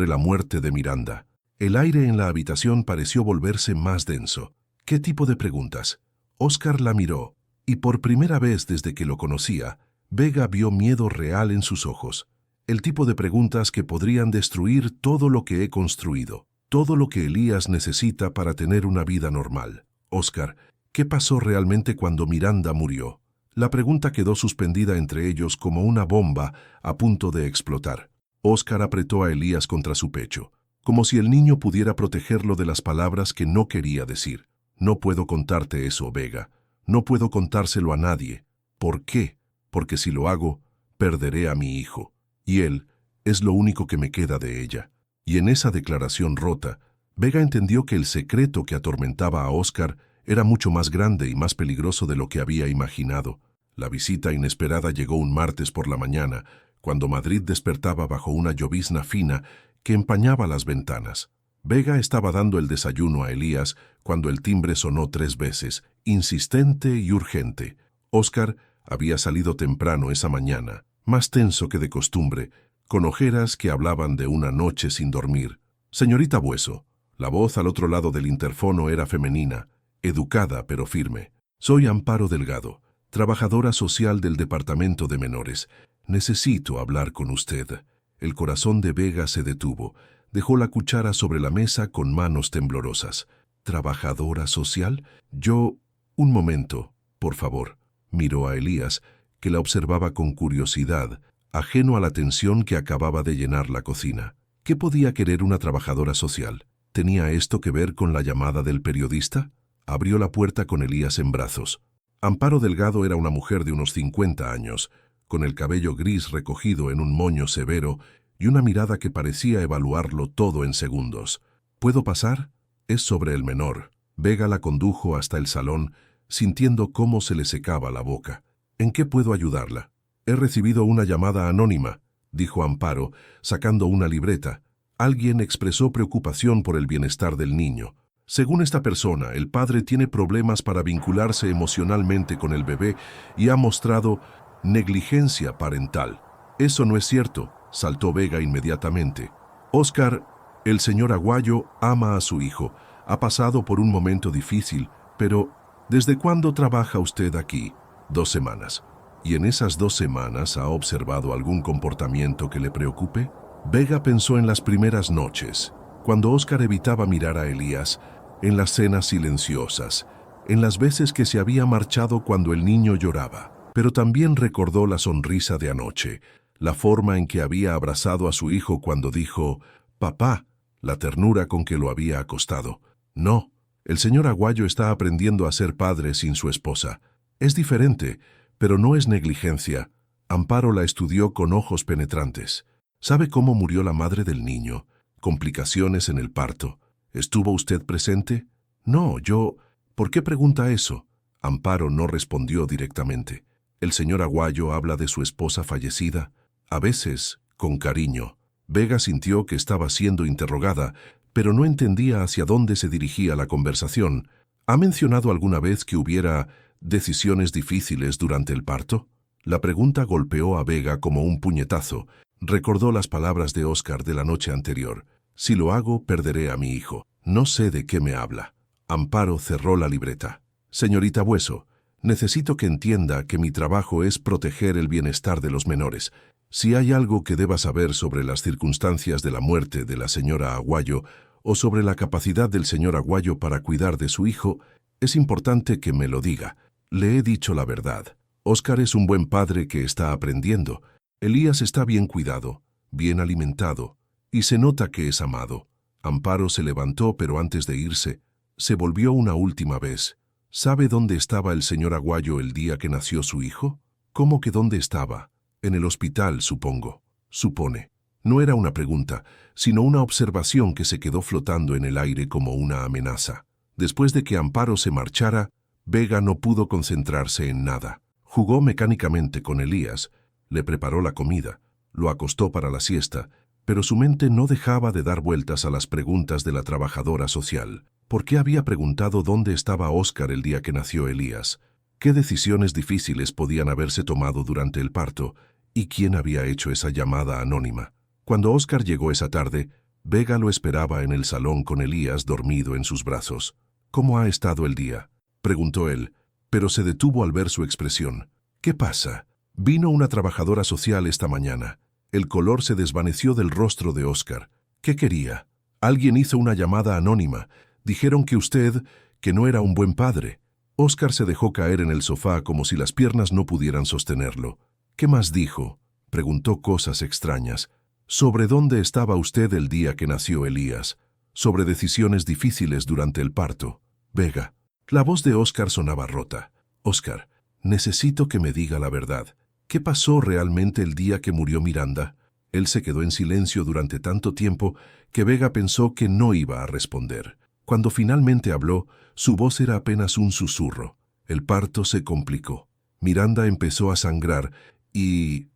la muerte de Miranda. El aire en la habitación pareció volverse más denso. ¿Qué tipo de preguntas? Óscar la miró, y por primera vez desde que lo conocía, Vega vio miedo real en sus ojos. El tipo de preguntas que podrían destruir todo lo que he construido, todo lo que Elías necesita para tener una vida normal. Óscar, ¿qué pasó realmente cuando Miranda murió? La pregunta quedó suspendida entre ellos como una bomba a punto de explotar. Óscar apretó a Elías contra su pecho, como si el niño pudiera protegerlo de las palabras que no quería decir. No puedo contarte eso, Vega. No puedo contárselo a nadie. ¿Por qué? Porque si lo hago, perderé a mi hijo. Y él es lo único que me queda de ella. Y en esa declaración rota, Vega entendió que el secreto que atormentaba a Óscar era mucho más grande y más peligroso de lo que había imaginado. La visita inesperada llegó un martes por la mañana, cuando Madrid despertaba bajo una llovizna fina que empañaba las ventanas. Vega estaba dando el desayuno a Elías cuando el timbre sonó 3 veces, insistente y urgente. Óscar había salido temprano esa mañana, más tenso que de costumbre, con ojeras que hablaban de una noche sin dormir. «Señorita Bueso». La voz al otro lado del interfono era femenina, educada pero firme. «Soy Amparo Delgado, trabajadora social del Departamento de Menores. Necesito hablar con usted». El corazón de Vega se detuvo. Dejó la cuchara sobre la mesa con manos temblorosas. «¿Trabajadora social? Yo...» «Un momento, por favor». Miró a Elías, que la observaba con curiosidad, ajeno a la tensión que acababa de llenar la cocina. ¿Qué podía querer una trabajadora social? ¿Tenía esto que ver con la llamada del periodista? Abrió la puerta con Elías en brazos. Amparo Delgado era una mujer de unos 50 años, con el cabello gris recogido en un moño severo y una mirada que parecía evaluarlo todo en segundos. «¿Puedo pasar?» «Es sobre el menor». Vega la condujo hasta el salón, sintiendo cómo se le secaba la boca. «¿En qué puedo ayudarla?» «He recibido una llamada anónima», dijo Amparo, sacando una libreta. Alguien expresó preocupación por el bienestar del niño. Según esta persona, el padre tiene problemas para vincularse emocionalmente con el bebé y ha mostrado negligencia parental. «Eso no es cierto», saltó Vega inmediatamente. «Óscar, el señor Aguayo, ama a su hijo. Ha pasado por un momento difícil, pero ¿desde cuándo trabaja usted aquí?» 2 semanas. ¿Y en esas 2 semanas ha observado algún comportamiento que le preocupe? Vega pensó en las primeras noches, cuando Óscar evitaba mirar a Elías, en las cenas silenciosas, en las veces que se había marchado cuando el niño lloraba. Pero también recordó la sonrisa de anoche, la forma en que había abrazado a su hijo cuando dijo «papá», la ternura con que lo había acostado. No, el señor Aguayo está aprendiendo a ser padre sin su esposa. Es diferente, pero no es negligencia. Amparo la estudió con ojos penetrantes. ¿Sabe cómo murió la madre del niño? Complicaciones en el parto. ¿Estuvo usted presente? No, yo... ¿Por qué pregunta eso? Amparo no respondió directamente. El señor Aguayo habla de su esposa fallecida, a veces con cariño. Vega sintió que estaba siendo interrogada, pero no entendía hacia dónde se dirigía la conversación. ¿Ha mencionado alguna vez que hubiera decisiones difíciles durante el parto? La pregunta golpeó a Vega como un puñetazo. Recordó las palabras de Óscar de la noche anterior. «Si lo hago, perderé a mi hijo». No sé de qué me habla. Amparo cerró la libreta. «Señorita Bueso, necesito que entienda que mi trabajo es proteger el bienestar de los menores. Si hay algo que deba saber sobre las circunstancias de la muerte de la señora Aguayo o sobre la capacidad del señor Aguayo para cuidar de su hijo, es importante que me lo diga. Le he dicho la verdad. Óscar es un buen padre que está aprendiendo. Elías está bien cuidado, bien alimentado, y se nota que es amado». Amparo se levantó, pero antes de irse, se volvió una última vez. ¿Sabe dónde estaba el señor Aguayo el día que nació su hijo? ¿Cómo que dónde estaba? En el hospital, supongo. Supone. No era una pregunta, sino una observación que se quedó flotando en el aire como una amenaza. Después de que Amparo se marchara, Vega no pudo concentrarse en nada. Jugó mecánicamente con Elías, le preparó la comida, lo acostó para la siesta, pero su mente no dejaba de dar vueltas a las preguntas de la trabajadora social. ¿Por qué había preguntado dónde estaba Óscar el día que nació Elías? ¿Qué decisiones difíciles podían haberse tomado durante el parto? ¿Y quién había hecho esa llamada anónima? Cuando Óscar llegó esa tarde, Vega lo esperaba en el salón con Elías dormido en sus brazos. «¿Cómo ha estado el día?», preguntó él, pero se detuvo al ver su expresión. «¿Qué pasa?». «Vino una trabajadora social esta mañana». El color se desvaneció del rostro de Óscar. «¿Qué quería?». «Alguien hizo una llamada anónima. Dijeron que usted, que no era un buen padre». Óscar se dejó caer en el sofá como si las piernas no pudieran sostenerlo. «¿Qué más dijo?». Preguntó cosas extrañas. «¿Sobre dónde estaba usted el día que nació Elías?». «Sobre decisiones difíciles durante el parto». «Vega». La voz de Óscar sonaba rota. «Óscar, necesito que me diga la verdad. ¿Qué pasó realmente el día que murió Miranda?». Él se quedó en silencio durante tanto tiempo que Vega pensó que no iba a responder. Cuando finalmente habló, su voz era apenas un susurro. El parto se complicó. Miranda empezó a sangrar y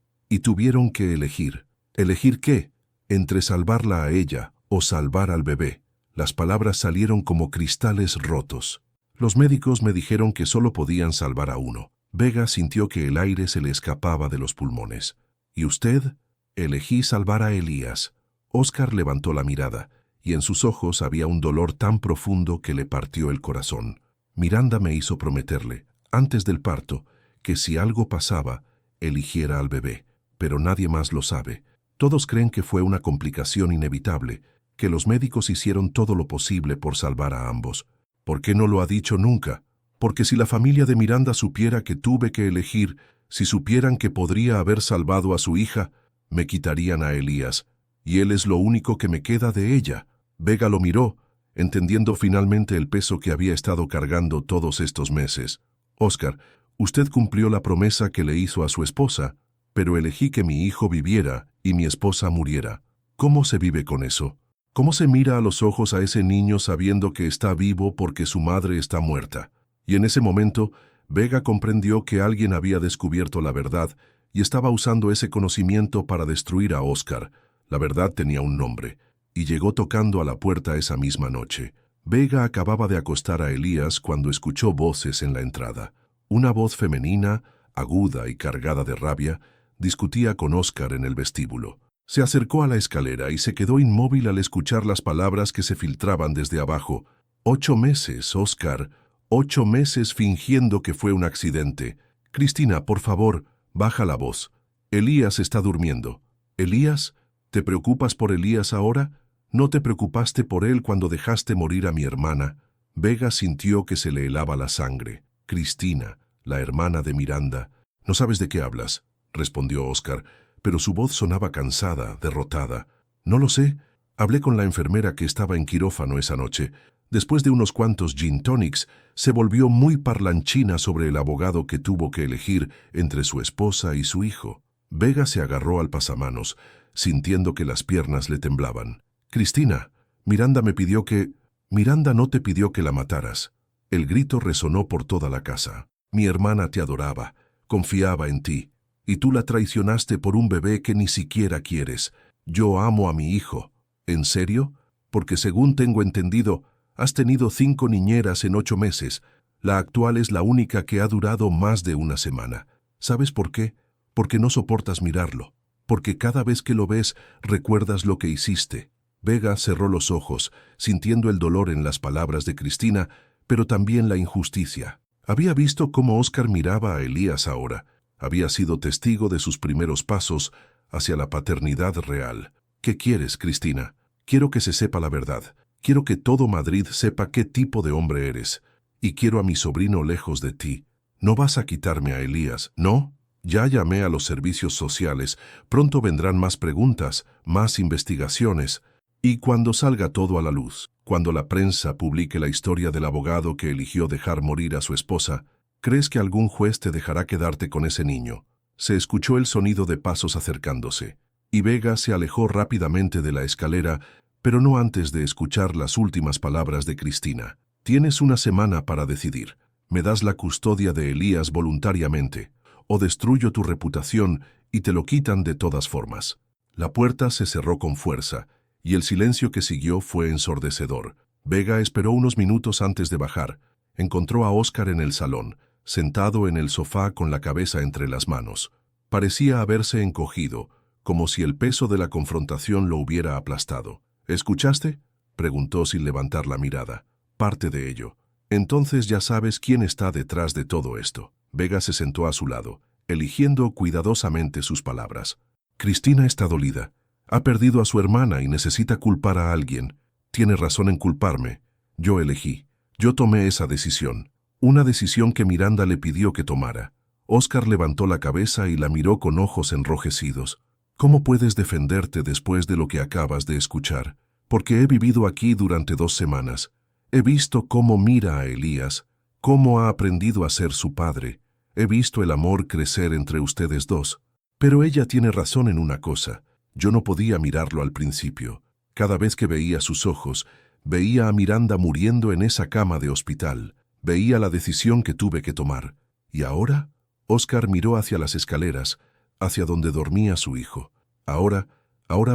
tuvieron que elegir. ¿Elegir qué? Entre salvarla a ella o salvar al bebé. Las palabras salieron como cristales rotos. Los médicos me dijeron que solo podían salvar a uno. Vega sintió que el aire se le escapaba de los pulmones. ¿Y usted? Elegí salvar a Elías. Óscar levantó la mirada, y en sus ojos había un dolor tan profundo que le partió el corazón. Miranda me hizo prometerle, antes del parto, que si algo pasaba, eligiera al bebé. Pero nadie más lo sabe. Todos creen que fue una complicación inevitable, que los médicos hicieron todo lo posible por salvar a ambos. ¿Por qué no lo ha dicho nunca? Porque si la familia de Miranda supiera que tuve que elegir, si supieran que podría haber salvado a su hija, me quitarían a Elías, y él es lo único que me queda de ella. Vega lo miró, entendiendo finalmente el peso que había estado cargando todos estos meses. «Óscar, usted cumplió la promesa que le hizo a su esposa, pero elegí que mi hijo viviera y mi esposa muriera. ¿Cómo se vive con eso? ¿Cómo se mira a los ojos a ese niño sabiendo que está vivo porque su madre está muerta?». Y en ese momento, Vega comprendió que alguien había descubierto la verdad y estaba usando ese conocimiento para destruir a Óscar. La verdad tenía un nombre, y llegó tocando a la puerta esa misma noche. Vega acababa de acostar a Elías cuando escuchó voces en la entrada. Una voz femenina, aguda y cargada de rabia, discutía con Óscar en el vestíbulo. Se acercó a la escalera y se quedó inmóvil al escuchar las palabras que se filtraban desde abajo. 8 meses, Óscar. 8 meses fingiendo que fue un accidente. Cristina, por favor, baja la voz. Elías está durmiendo. ¿Elías? ¿Te preocupas por Elías ahora? ¿No te preocupaste por él cuando dejaste morir a mi hermana? Vega sintió que se le helaba la sangre. Cristina, la hermana de Miranda. «No sabes de qué hablas», respondió Óscar, pero su voz sonaba cansada, derrotada. «No lo sé. Hablé con la enfermera que estaba en quirófano esa noche. Después de unos cuantos gin tonics, se volvió muy parlanchina sobre el abogado que tuvo que elegir entre su esposa y su hijo». Vega se agarró al pasamanos, sintiendo que las piernas le temblaban. «Cristina, Miranda me pidió que...». «Miranda no te pidió que la mataras». El grito resonó por toda la casa. «Mi hermana te adoraba, confiaba en ti, y tú la traicionaste por un bebé que ni siquiera quieres. Yo amo a mi hijo». «¿En serio? Porque según tengo entendido, has tenido 5 niñeras en 8 meses. La actual es la única que ha durado más de una semana. ¿Sabes por qué? Porque no soportas mirarlo. Porque cada vez que lo ves, recuerdas lo que hiciste». Vega cerró los ojos, sintiendo el dolor en las palabras de Cristina, pero también la injusticia. Había visto cómo Óscar miraba a Elías ahora. Había sido testigo de sus primeros pasos hacia la paternidad real. «¿Qué quieres, Cristina? Quiero que se sepa la verdad. Quiero que todo Madrid sepa qué tipo de hombre eres. Y quiero a mi sobrino lejos de ti. No vas a quitarme a Elías, ¿no?». «Ya llamé a los servicios sociales. Pronto vendrán más preguntas, más investigaciones. Y cuando salga todo a la luz, cuando la prensa publique la historia del abogado que eligió dejar morir a su esposa, ¿crees que algún juez te dejará quedarte con ese niño?». Se escuchó el sonido de pasos acercándose, y Vega se alejó rápidamente de la escalera, pero no antes de escuchar las últimas palabras de Cristina. «Tienes una semana para decidir. Me das la custodia de Elías voluntariamente, o destruyo tu reputación y te lo quitan de todas formas». La puerta se cerró con fuerza, y el silencio que siguió fue ensordecedor. Vega esperó unos minutos antes de bajar. Encontró a Óscar en el salón, sentado en el sofá con la cabeza entre las manos. Parecía haberse encogido, como si el peso de la confrontación lo hubiera aplastado. ¿Escuchaste?, preguntó sin levantar la mirada. Parte de ello. Entonces ya sabes quién está detrás de todo esto. Vega se sentó a su lado, eligiendo cuidadosamente sus palabras. Cristina está dolida. Ha perdido a su hermana y necesita culpar a alguien. Tiene razón en culparme. Yo elegí. Yo tomé esa decisión. Una decisión que Miranda le pidió que tomara. Óscar levantó la cabeza y la miró con ojos enrojecidos. ¿Cómo puedes defenderte después de lo que acabas de escuchar? Porque he vivido aquí durante 2 semanas. He visto cómo mira a Elías, cómo ha aprendido a ser su padre. He visto el amor crecer entre ustedes dos. Pero ella tiene razón en una cosa. Yo no podía mirarlo al principio. Cada vez que veía sus ojos, veía a Miranda muriendo en esa cama de hospital. Veía la decisión que tuve que tomar. ¿Y ahora? Óscar miró hacia las escaleras, hacia donde dormía su hijo. Ahora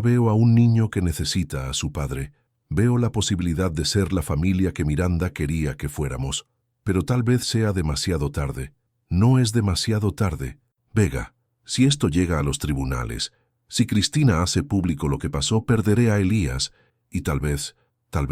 veo a un niño que necesita a su padre. Veo la posibilidad de ser la familia que Miranda quería que fuéramos. Pero tal vez sea demasiado tarde. No es demasiado tarde. Vega, si esto llega a los tribunales, si Cristina hace público lo que pasó, perderé a Elías, y tal vez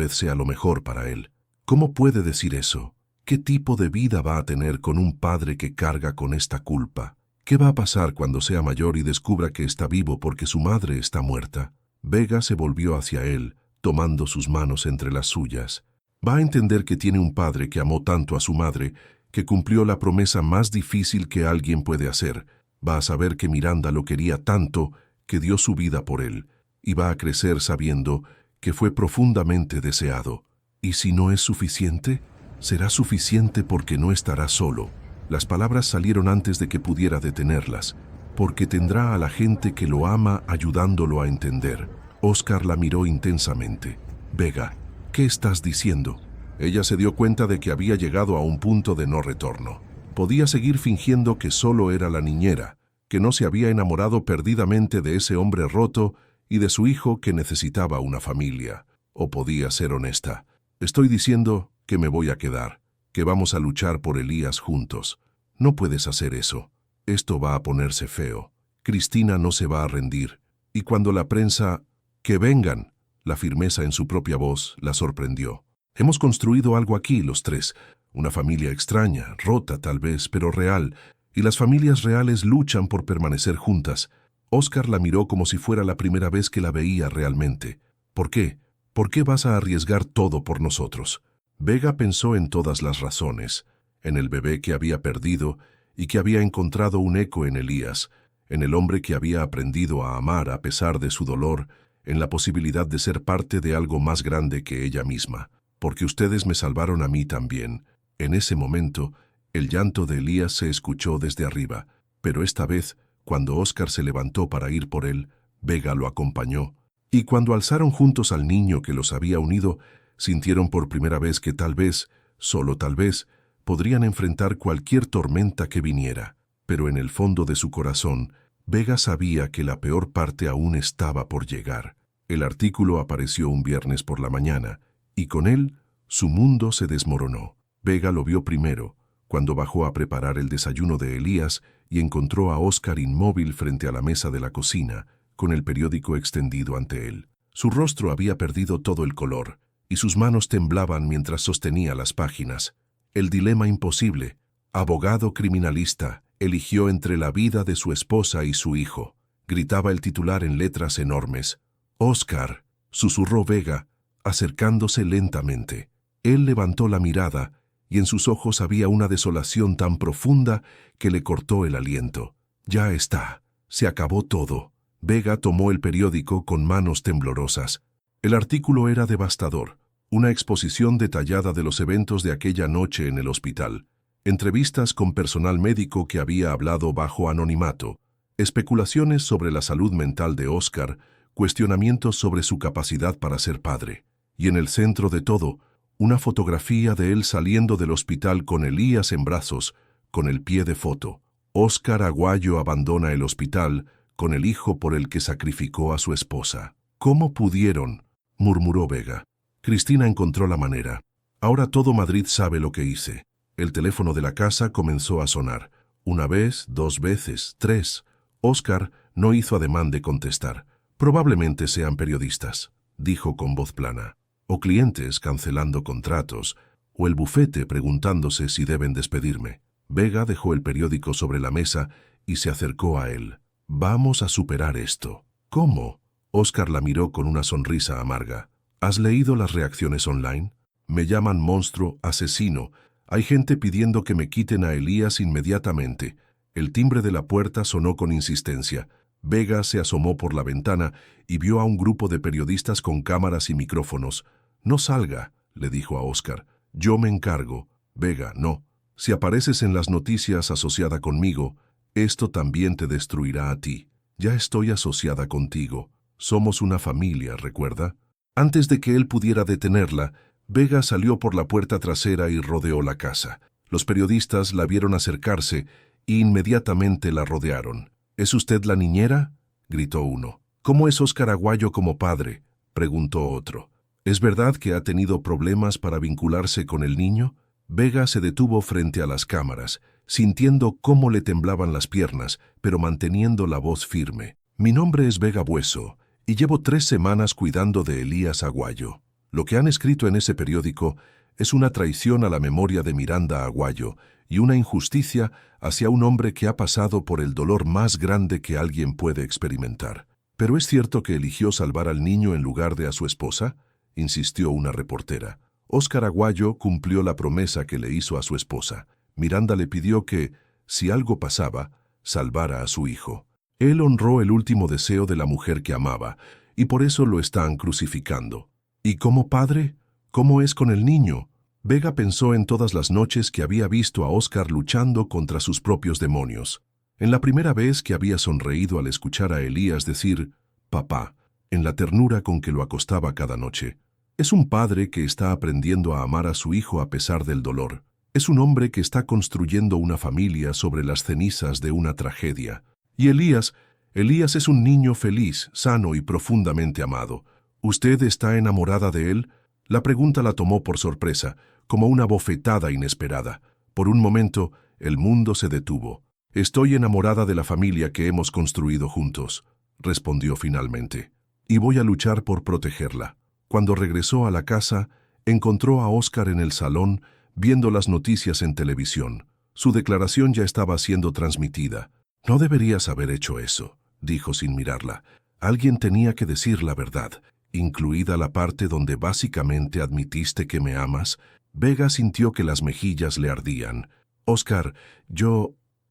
sea lo mejor para él. ¿Cómo puede decir eso? ¿Qué tipo de vida va a tener con un padre que carga con esta culpa? ¿Qué va a pasar cuando sea mayor y descubra que está vivo porque su madre está muerta? Vega se volvió hacia él, tomando sus manos entre las suyas. Va a entender que tiene un padre que amó tanto a su madre, que cumplió la promesa más difícil que alguien puede hacer. Va a saber que Miranda lo quería tanto que dio su vida por él, y va a crecer sabiendo que fue profundamente deseado. ¿Y si no es suficiente? Será suficiente porque no estará solo. Las palabras salieron antes de que pudiera detenerlas, porque tendrá a la gente que lo ama ayudándolo a entender. Óscar la miró intensamente. Vega, ¿qué estás diciendo? Ella se dio cuenta de que había llegado a un punto de no retorno. Podía seguir fingiendo que solo era la niñera, que no se había enamorado perdidamente de ese hombre roto y de su hijo que necesitaba una familia. O podía ser honesta. Estoy diciendo que me voy a quedar, que vamos a luchar por Elías juntos. No puedes hacer eso. Esto va a ponerse feo. Cristina no se va a rendir. Y cuando la prensa... ¡Que vengan! La firmeza en su propia voz la sorprendió. Hemos construido algo aquí, los tres. Una familia extraña, rota tal vez, pero real. Y las familias reales luchan por permanecer juntas. Óscar la miró como si fuera la primera vez que la veía realmente. ¿Por qué? ¿Por qué vas a arriesgar todo por nosotros? Vega pensó en todas las razones, en el bebé que había perdido y que había encontrado un eco en Elías, en el hombre que había aprendido a amar a pesar de su dolor, en la posibilidad de ser parte de algo más grande que ella misma. Porque ustedes me salvaron a mí también. En ese momento, el llanto de Elías se escuchó desde arriba, pero esta vez, cuando Óscar se levantó para ir por él, Vega lo acompañó, y cuando alzaron juntos al niño que los había unido, sintieron por primera vez que tal vez, solo tal vez, podrían enfrentar cualquier tormenta que viniera. Pero en el fondo de su corazón, Vega sabía que la peor parte aún estaba por llegar. El artículo apareció un viernes por la mañana, y con él, su mundo se desmoronó. Vega lo vio primero, cuando bajó a preparar el desayuno de Elías y encontró a Óscar inmóvil frente a la mesa de la cocina, con el periódico extendido ante él. Su rostro había perdido todo el color, y sus manos temblaban mientras sostenía las páginas. El dilema imposible. Abogado criminalista, eligió entre la vida de su esposa y su hijo. Gritaba el titular en letras enormes. «Óscar», susurró Vega, acercándose lentamente. Él levantó la mirada, y en sus ojos había una desolación tan profunda que le cortó el aliento. «Ya está. Se acabó todo». Vega tomó el periódico con manos temblorosas. El artículo era devastador. Una exposición detallada de los eventos de aquella noche en el hospital. Entrevistas con personal médico que había hablado bajo anonimato. Especulaciones sobre la salud mental de Óscar. Cuestionamientos sobre su capacidad para ser padre. Y en el centro de todo, una fotografía de él saliendo del hospital con Elías en brazos, con el pie de foto. Óscar Aguayo abandona el hospital con el hijo por el que sacrificó a su esposa. «¿Cómo pudieron?», murmuró Vega. Cristina encontró la manera. «Ahora todo Madrid sabe lo que hice». El teléfono de la casa comenzó a sonar. 1 vez, 2 veces, 3. Óscar no hizo ademán de contestar. Probablemente sean periodistas, dijo con voz plana, o clientes cancelando contratos, o el bufete preguntándose si deben despedirme. Vega dejó el periódico sobre la mesa y se acercó a él. Vamos a superar esto. ¿Cómo? Óscar la miró con una sonrisa amarga. ¿Has leído las reacciones online? Me llaman monstruo, asesino. Hay gente pidiendo que me quiten a Elías inmediatamente. El timbre de la puerta sonó con insistencia. Vega se asomó por la ventana y vio a un grupo de periodistas con cámaras y micrófonos. No salga, le dijo a Óscar. Yo me encargo. Vega, no. Si apareces en las noticias asociada conmigo, esto también te destruirá a ti. Ya estoy asociada contigo. Somos una familia, ¿recuerda? Antes de que él pudiera detenerla, Vega salió por la puerta trasera y rodeó la casa. Los periodistas la vieron acercarse e inmediatamente la rodearon. ¿Es usted la niñera?, gritó uno. ¿Cómo es Óscar Aguayo como padre?, preguntó otro. ¿Es verdad que ha tenido problemas para vincularse con el niño? Vega se detuvo frente a las cámaras, sintiendo cómo le temblaban las piernas, pero manteniendo la voz firme. Mi nombre es Vega Bueso, y llevo 3 semanas cuidando de Elías Aguayo. Lo que han escrito en ese periódico es una traición a la memoria de Miranda Aguayo y una injusticia hacia un hombre que ha pasado por el dolor más grande que alguien puede experimentar. ¿Pero es cierto que eligió salvar al niño en lugar de a su esposa?, insistió una reportera. Óscar Aguayo cumplió la promesa que le hizo a su esposa. Miranda le pidió que, si algo pasaba, salvara a su hijo. Él honró el último deseo de la mujer que amaba, y por eso lo están crucificando. ¿Y como padre? ¿Cómo es con el niño? Vega pensó en todas las noches que había visto a Óscar luchando contra sus propios demonios. En la primera vez que había sonreído al escuchar a Elías decir «papá», en la ternura con que lo acostaba cada noche. Es un padre que está aprendiendo a amar a su hijo a pesar del dolor. Es un hombre que está construyendo una familia sobre las cenizas de una tragedia. Y Elías es un niño feliz, sano y profundamente amado. ¿Usted está enamorada de él? La pregunta la tomó por sorpresa, como una bofetada inesperada. Por un momento, el mundo se detuvo. Estoy enamorada de la familia que hemos construido juntos, respondió finalmente. Y voy a luchar por protegerla. Cuando regresó a la casa, encontró a Óscar en el salón, viendo las noticias en televisión. Su declaración ya estaba siendo transmitida. No deberías haber hecho eso, dijo sin mirarla. Alguien tenía que decir la verdad, incluida la parte donde básicamente admitiste que me amas. Vega sintió que las mejillas le ardían. Óscar,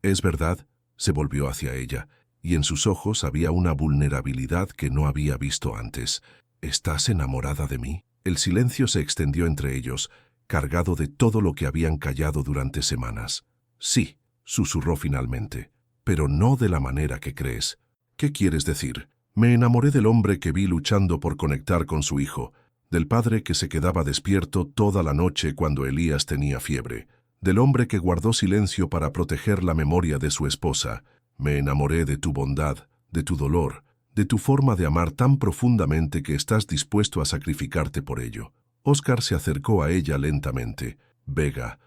¿es verdad? Se volvió hacia ella, y en sus ojos había una vulnerabilidad que no había visto antes. ¿Estás enamorada de mí? El silencio se extendió entre ellos, cargado de todo lo que habían callado durante semanas. Sí, susurró finalmente, pero no de la manera que crees. ¿Qué quieres decir? Me enamoré del hombre que vi luchando por conectar con su hijo, del padre que se quedaba despierto toda la noche cuando Elías tenía fiebre, del hombre que guardó silencio para proteger la memoria de su esposa. Me enamoré de tu bondad, de tu dolor, de tu forma de amar tan profundamente que estás dispuesto a sacrificarte por ello. Óscar se acercó a ella lentamente. Vega,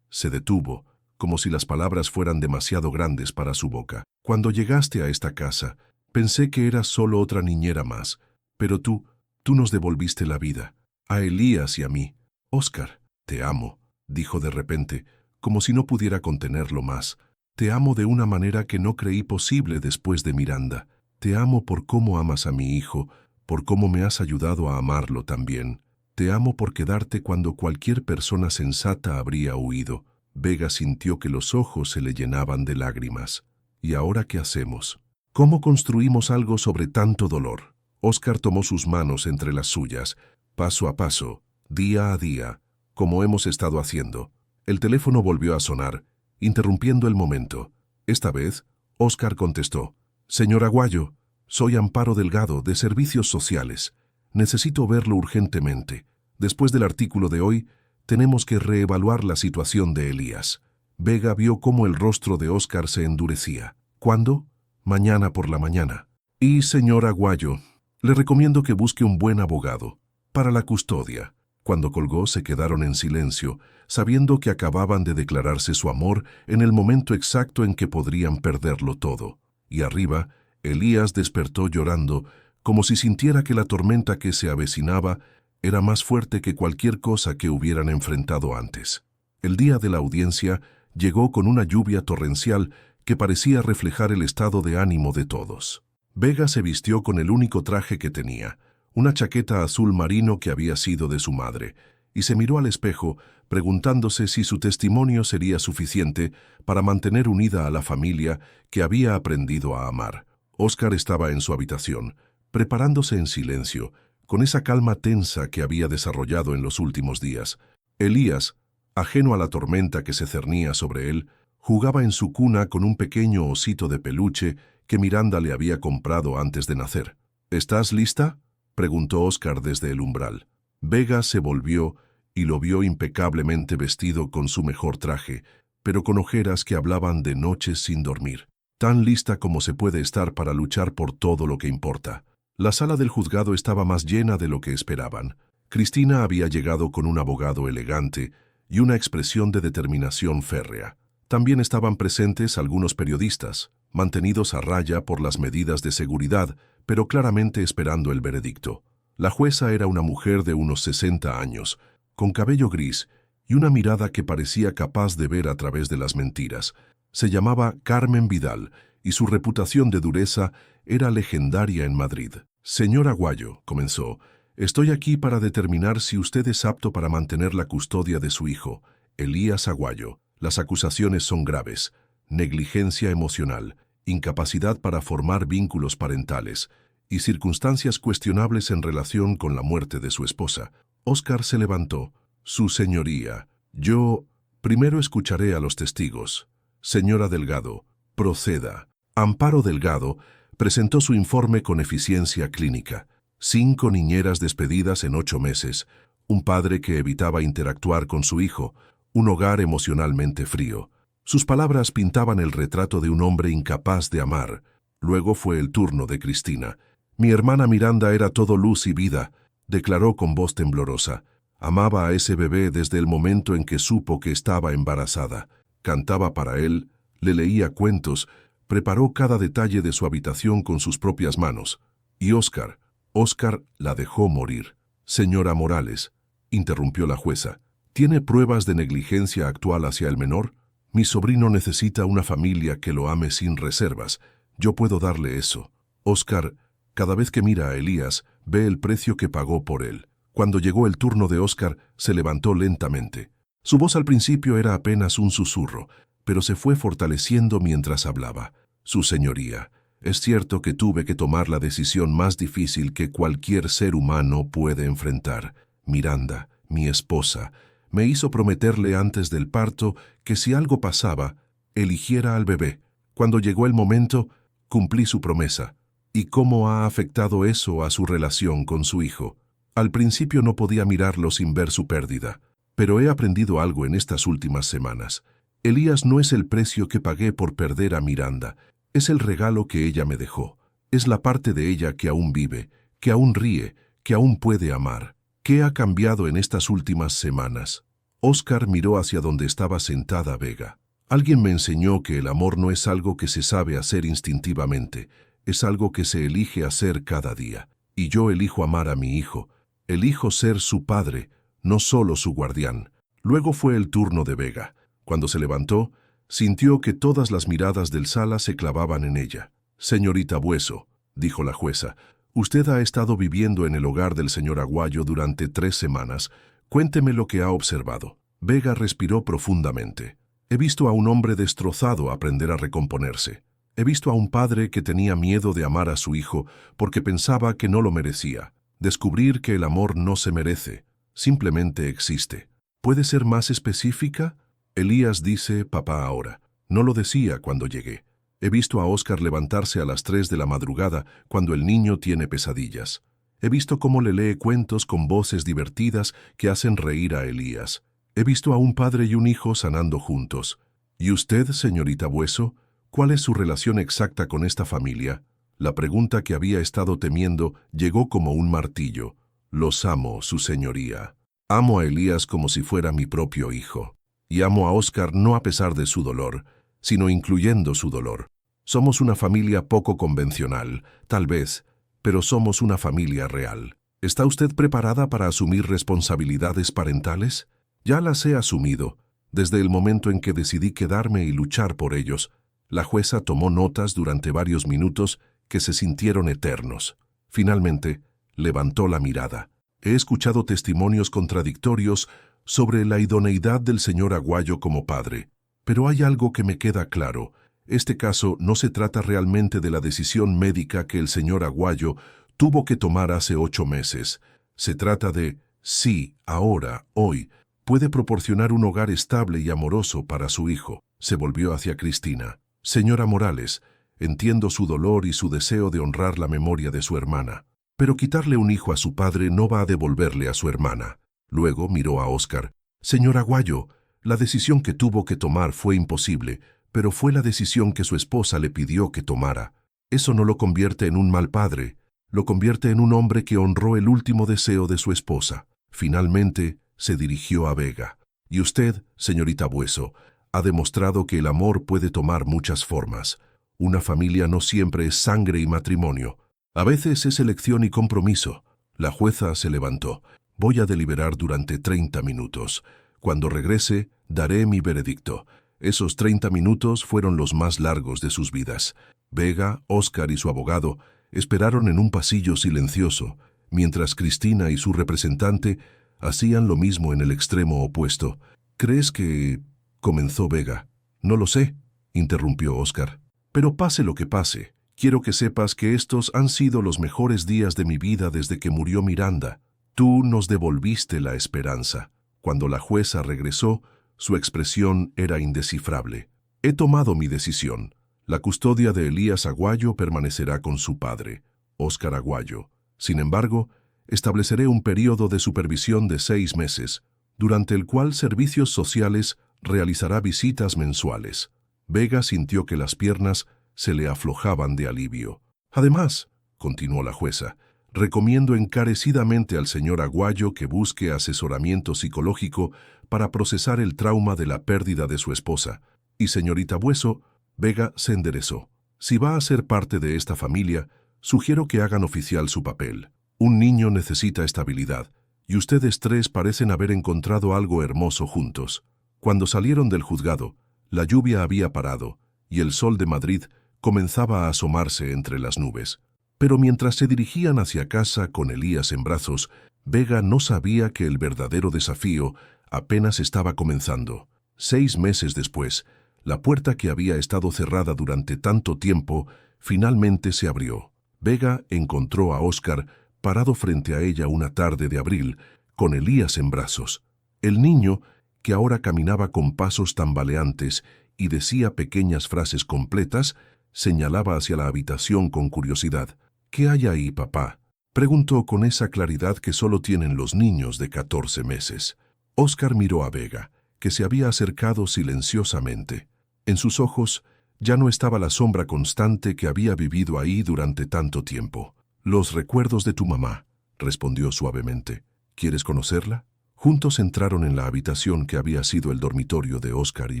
Se detuvo, como si las palabras fueran demasiado grandes para su boca. Cuando llegaste a esta casa, pensé que eras solo otra niñera más, pero tú nos devolviste la vida, a Elías y a mí. Óscar, te amo, dijo de repente, como si no pudiera contenerlo más. Te amo de una manera que no creí posible después de Miranda. Te amo por cómo amas a mi hijo, por cómo me has ayudado a amarlo también. Te amo por quedarte cuando cualquier persona sensata habría huido. Vega sintió que los ojos se le llenaban de lágrimas. ¿Y ahora qué hacemos? ¿Cómo construimos algo sobre tanto dolor? Óscar tomó sus manos entre las suyas, paso a paso, día a día, como hemos estado haciendo. El teléfono volvió a sonar, interrumpiendo el momento. Esta vez, Óscar contestó. Señor Aguayo, soy Amparo Delgado, de Servicios Sociales. Necesito verlo urgentemente. Después del artículo de hoy, tenemos que reevaluar la situación de Elías. Vega vio cómo el rostro de Óscar se endurecía. ¿Cuándo? Mañana por la mañana. Y, señor Aguayo, le recomiendo que busque un buen abogado para la custodia. Cuando colgó se quedaron en silencio, sabiendo que acababan de declararse su amor en el momento exacto en que podrían perderlo todo. y arriba, Elías despertó llorando, como si sintiera que la tormenta que se avecinaba era más fuerte que cualquier cosa que hubieran enfrentado antes. El día de la audiencia llegó con una lluvia torrencial que parecía reflejar el estado de ánimo de todos. Vega se vistió con el único traje que tenía, una chaqueta azul marino que había sido de su madre, y se miró al espejo, preguntándose si su testimonio sería suficiente para mantener unida a la familia que había aprendido a amar. Óscar estaba en su habitación, preparándose en silencio, con esa calma tensa que había desarrollado en los últimos días. Elías, ajeno a la tormenta que se cernía sobre él, jugaba en su cuna con un pequeño osito de peluche que Miranda le había comprado antes de nacer. «¿Estás lista?», preguntó Óscar desde el umbral. Vega se volvió y lo vio impecablemente vestido con su mejor traje, pero con ojeras que hablaban de noches sin dormir. Tan lista como se puede estar para luchar por todo lo que importa. La sala del juzgado estaba más llena de lo que esperaban. Cristina había llegado con un abogado elegante y una expresión de determinación férrea. También estaban presentes algunos periodistas, mantenidos a raya por las medidas de seguridad, pero claramente esperando el veredicto. La jueza era una mujer de unos 60 años, con cabello gris y una mirada que parecía capaz de ver a través de las mentiras. Se llamaba Carmen Vidal y su reputación de dureza era legendaria en Madrid. «Señor Aguayo», comenzó, «estoy aquí para determinar si usted es apto para mantener la custodia de su hijo, Elías Aguayo. Las acusaciones son graves: negligencia emocional, incapacidad para formar vínculos parentales y circunstancias cuestionables en relación con la muerte de su esposa». Óscar se levantó. «Su señoría, yo primero escucharé a los testigos. Señora Delgado, proceda». Amparo Delgado presentó su informe con eficiencia clínica. 5 niñeras despedidas en 8 meses, un padre que evitaba interactuar con su hijo, un hogar emocionalmente frío. Sus palabras pintaban el retrato de un hombre incapaz de amar. Luego fue el turno de Cristina. «Mi hermana Miranda era todo luz y vida», declaró con voz temblorosa. «Amaba a ese bebé desde el momento en que supo que estaba embarazada. Cantaba para él, le leía cuentos, preparó cada detalle de su habitación con sus propias manos. Y Óscar la dejó morir». «Señora Morales», interrumpió la jueza, ¿tiene pruebas de negligencia actual hacia el menor? Mi sobrino necesita una familia que lo ame sin reservas. Yo puedo darle eso». Óscar, cada vez que mira a Elías, ve el precio que pagó por él. Cuando llegó el turno de Óscar, se levantó lentamente. Su voz al principio era apenas un susurro, pero se fue fortaleciendo mientras hablaba. «Su señoría, es cierto que tuve que tomar la decisión más difícil que cualquier ser humano puede enfrentar. Miranda, mi esposa, me hizo prometerle antes del parto que si algo pasaba, eligiera al bebé. Cuando llegó el momento, cumplí su promesa. ¿Y cómo ha afectado eso a su relación con su hijo? Al principio no podía mirarlo sin ver su pérdida, pero he aprendido algo en estas últimas semanas. Elías no es el precio que pagué por perder a Miranda, es el regalo que ella me dejó. Es la parte de ella que aún vive, que aún ríe, que aún puede amar. ¿Qué ha cambiado en estas últimas semanas?» Óscar miró hacia donde estaba sentada Vega. «Alguien me enseñó que el amor no es algo que se sabe hacer instintivamente, es algo que se elige hacer cada día. Y yo elijo amar a mi hijo, elijo ser su padre, no solo su guardián». Luego fue el turno de Vega. Cuando se levantó, sintió que todas las miradas del sala se clavaban en ella. «Señorita Bueso», dijo la jueza, «usted ha estado viviendo en el hogar del señor Aguayo durante 3 semanas. Cuénteme lo que ha observado». Vega respiró profundamente. «He visto a un hombre destrozado aprender a recomponerse. He visto a un padre que tenía miedo de amar a su hijo porque pensaba que no lo merecía. Descubrir que el amor no se merece, simplemente existe». «¿Puede ser más específica?» «Elías dice papá ahora. No lo decía cuando llegué. He visto a Óscar levantarse a las 3 de la madrugada cuando el niño tiene pesadillas. He visto cómo le lee cuentos con voces divertidas que hacen reír a Elías. He visto a un padre y un hijo sanando juntos. ¿Y usted, señorita Bueso, cuál es su relación exacta con esta familia?» La pregunta que había estado temiendo llegó como un martillo. «Los amo, su señoría. Amo a Elías como si fuera mi propio hijo. Y amo a Óscar no a pesar de su dolor, sino incluyendo su dolor». Somos una familia poco convencional, tal vez, pero somos una familia real. ¿Está usted preparada para asumir responsabilidades parentales? Ya las he asumido, desde el momento en que decidí quedarme y luchar por ellos. La jueza tomó notas durante varios minutos que se sintieron eternos. Finalmente, levantó la mirada. He escuchado testimonios contradictorios sobre la idoneidad del señor Aguayo como padre, pero hay algo que me queda claro. Este caso no se trata realmente de la decisión médica que el señor Aguayo tuvo que tomar hace 8 meses. Se trata de si, ahora, hoy, puede proporcionar un hogar estable y amoroso para su hijo. Se volvió hacia Cristina. Señora Morales, entiendo su dolor y su deseo de honrar la memoria de su hermana, pero quitarle un hijo a su padre no va a devolverle a su hermana. Luego miró a Óscar. Señor Aguayo, la decisión que tuvo que tomar fue imposible, pero fue la decisión que su esposa le pidió que tomara. Eso no lo convierte en un mal padre, lo convierte en un hombre que honró el último deseo de su esposa. Finalmente, se dirigió a Vega. Y usted, señorita Bueso, ha demostrado que el amor puede tomar muchas formas. Una familia no siempre es sangre y matrimonio. A veces es elección y compromiso. La jueza se levantó. Voy a deliberar durante 30 minutos. Cuando regrese, daré mi veredicto. Esos 30 minutos fueron los más largos de sus vidas. Vega, Óscar y su abogado esperaron en un pasillo silencioso, mientras Cristina y su representante hacían lo mismo en el extremo opuesto. ¿Crees que...? Comenzó Vega. No lo sé, interrumpió Óscar. Pero pase lo que pase, quiero que sepas que estos han sido los mejores días de mi vida desde que murió Miranda. Tú nos devolviste la esperanza. Cuando la jueza regresó, su expresión era indescifrable. He tomado mi decisión. La custodia de Elías Aguayo permanecerá con su padre, Óscar Aguayo. Sin embargo, estableceré un período de supervisión de 6 meses, durante el cual Servicios Sociales realizará visitas mensuales. Vega sintió que las piernas se le aflojaban de alivio. Además, continuó la jueza, recomiendo encarecidamente al señor Aguayo que busque asesoramiento psicológico para procesar el trauma de la pérdida de su esposa. Y señorita Bueso, Vega se enderezó. Si va a ser parte de esta familia, sugiero que hagan oficial su papel. Un niño necesita estabilidad, y ustedes tres parecen haber encontrado algo hermoso juntos. Cuando salieron del juzgado, la lluvia había parado, y el sol de Madrid comenzaba a asomarse entre las nubes. Pero mientras se dirigían hacia casa con Elías en brazos, Vega no sabía que el verdadero desafío apenas estaba comenzando. 6 meses después, la puerta que había estado cerrada durante tanto tiempo finalmente se abrió. Vega encontró a Óscar parado frente a ella una tarde de abril, con Elías en brazos. El niño, que ahora caminaba con pasos tambaleantes y decía pequeñas frases completas, señalaba hacia la habitación con curiosidad. «¿Qué hay ahí, papá?», preguntó con esa claridad que solo tienen los niños de 14 meses. Óscar miró a Vega, que se había acercado silenciosamente. En sus ojos ya no estaba la sombra constante que había vivido ahí durante tanto tiempo. «Los recuerdos de tu mamá», respondió suavemente. «¿Quieres conocerla?». Juntos entraron en la habitación que había sido el dormitorio de Óscar y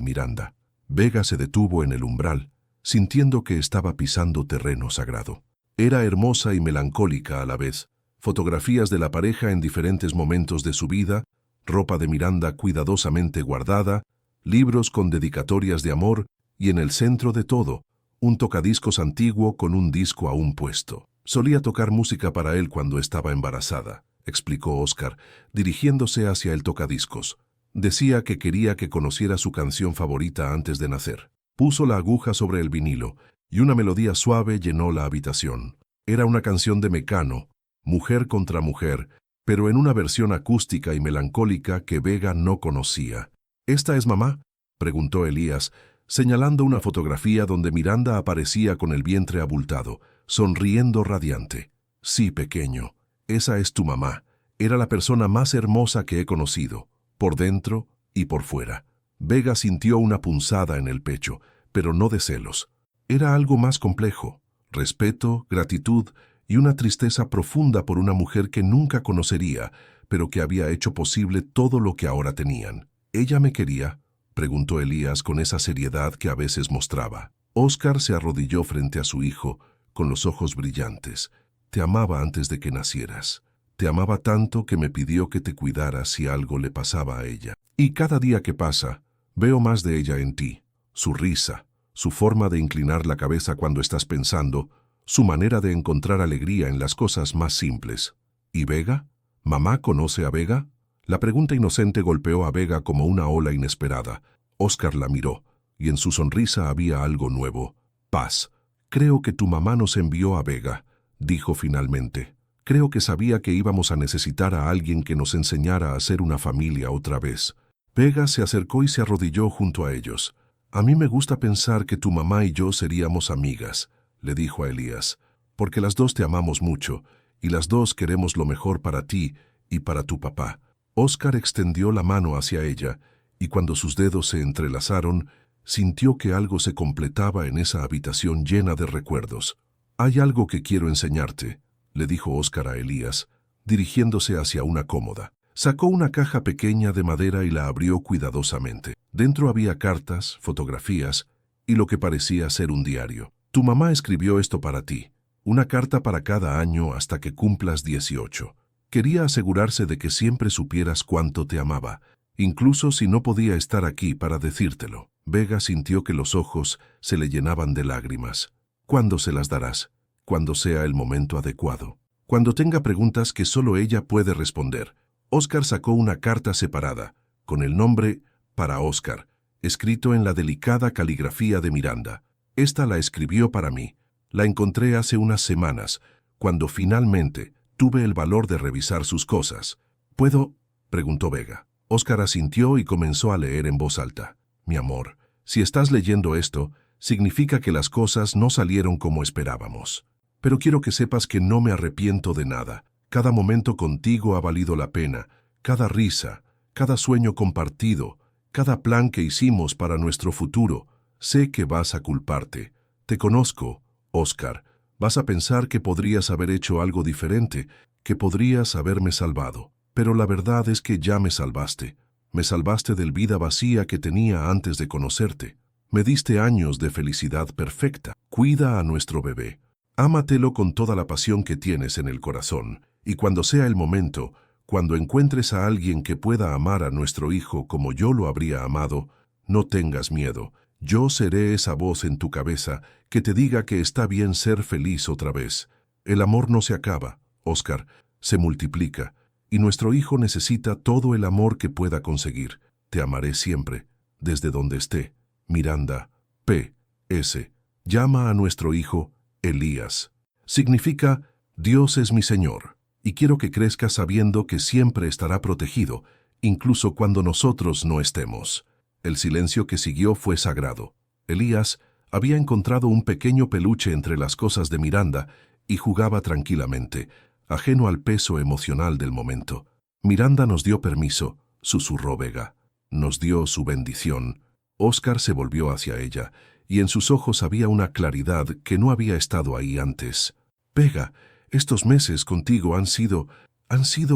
Miranda. Vega se detuvo en el umbral, sintiendo que estaba pisando terreno sagrado. Era hermosa y melancólica a la vez. Fotografías de la pareja en diferentes momentos de su vida, ropa de Miranda cuidadosamente guardada, libros con dedicatorias de amor y en el centro de todo, un tocadiscos antiguo con un disco aún puesto. Solía tocar música para él cuando estaba embarazada, explicó Óscar, dirigiéndose hacia el tocadiscos. Decía que quería que conociera su canción favorita antes de nacer. Puso la aguja sobre el vinilo y una melodía suave llenó la habitación. Era una canción de Mecano, Mujer contra Mujer, pero en una versión acústica y melancólica que Vega no conocía. «¿Esta es mamá?», preguntó Elías, señalando una fotografía donde Miranda aparecía con el vientre abultado, sonriendo radiante. «Sí, pequeño, esa es tu mamá. Era la persona más hermosa que he conocido, por dentro y por fuera». Vega sintió una punzada en el pecho, pero no de celos. Era algo más complejo: respeto, gratitud y una tristeza profunda por una mujer que nunca conocería, pero que había hecho posible todo lo que ahora tenían. «¿Ella me quería?», preguntó Elías con esa seriedad que a veces mostraba. Óscar se arrodilló frente a su hijo, con los ojos brillantes. Te amaba antes de que nacieras. Te amaba tanto que me pidió que te cuidara si algo le pasaba a ella. Y cada día que pasa, veo más de ella en ti. Su risa, su forma de inclinar la cabeza cuando estás pensando, su manera de encontrar alegría en las cosas más simples. ¿Y Vega? ¿Mamá conoce a Vega? La pregunta inocente golpeó a Vega como una ola inesperada. Óscar la miró, y en su sonrisa había algo nuevo. Paz. Creo que tu mamá nos envió a Vega, dijo finalmente. Creo que sabía que íbamos a necesitar a alguien que nos enseñara a ser una familia otra vez. Vega se acercó y se arrodilló junto a ellos. A mí me gusta pensar que tu mamá y yo seríamos amigas, le dijo a Elías, porque las dos te amamos mucho, y las dos queremos lo mejor para ti y para tu papá. Óscar extendió la mano hacia ella, y cuando sus dedos se entrelazaron, sintió que algo se completaba en esa habitación llena de recuerdos. Hay algo que quiero enseñarte, le dijo Óscar a Elías, dirigiéndose hacia una cómoda. Sacó una caja pequeña de madera y la abrió cuidadosamente. Dentro había cartas, fotografías y lo que parecía ser un diario. Tu mamá escribió esto para ti, una carta para cada año hasta que cumplas 18. Quería asegurarse de que siempre supieras cuánto te amaba, incluso si no podía estar aquí para decírtelo. Vega sintió que los ojos se le llenaban de lágrimas. ¿Cuándo se las darás? Cuando sea el momento adecuado. Cuando tenga preguntas que solo ella puede responder. Óscar sacó una carta separada, con el nombre «Para Óscar», escrito en la delicada caligrafía de Miranda. Esta la escribió para mí. La encontré hace unas semanas, cuando finalmente tuve el valor de revisar sus cosas. ¿Puedo?, preguntó Vega. Óscar asintió y comenzó a leer en voz alta. Mi amor, si estás leyendo esto, significa que las cosas no salieron como esperábamos. Pero quiero que sepas que no me arrepiento de nada. Cada momento contigo ha valido la pena, cada risa, cada sueño compartido, cada plan que hicimos para nuestro futuro. Sé que vas a culparte. Te conozco, Óscar. Vas a pensar que podrías haber hecho algo diferente, que podrías haberme salvado. Pero la verdad es que ya me salvaste. Me salvaste del vida vacía que tenía antes de conocerte. Me diste años de felicidad perfecta. Cuida a nuestro bebé. Ámatelo con toda la pasión que tienes en el corazón. Y cuando sea el momento, cuando encuentres a alguien que pueda amar a nuestro hijo como yo lo habría amado, no tengas miedo. Yo seré esa voz en tu cabeza que te diga que está bien ser feliz otra vez. El amor no se acaba, Óscar, se multiplica, y nuestro hijo necesita todo el amor que pueda conseguir. Te amaré siempre, desde donde esté. Miranda, P.S. Llama a nuestro hijo Elías. Significa, Dios es mi Señor, y quiero que crezca sabiendo que siempre estará protegido, incluso cuando nosotros no estemos. El silencio que siguió fue sagrado. Elías había encontrado un pequeño peluche entre las cosas de Miranda y jugaba tranquilamente, ajeno al peso emocional del momento. Miranda nos dio permiso, susurró Vega. Nos dio su bendición. Óscar se volvió hacia ella, y en sus ojos había una claridad que no había estado ahí antes. Vega, estos meses contigo han sido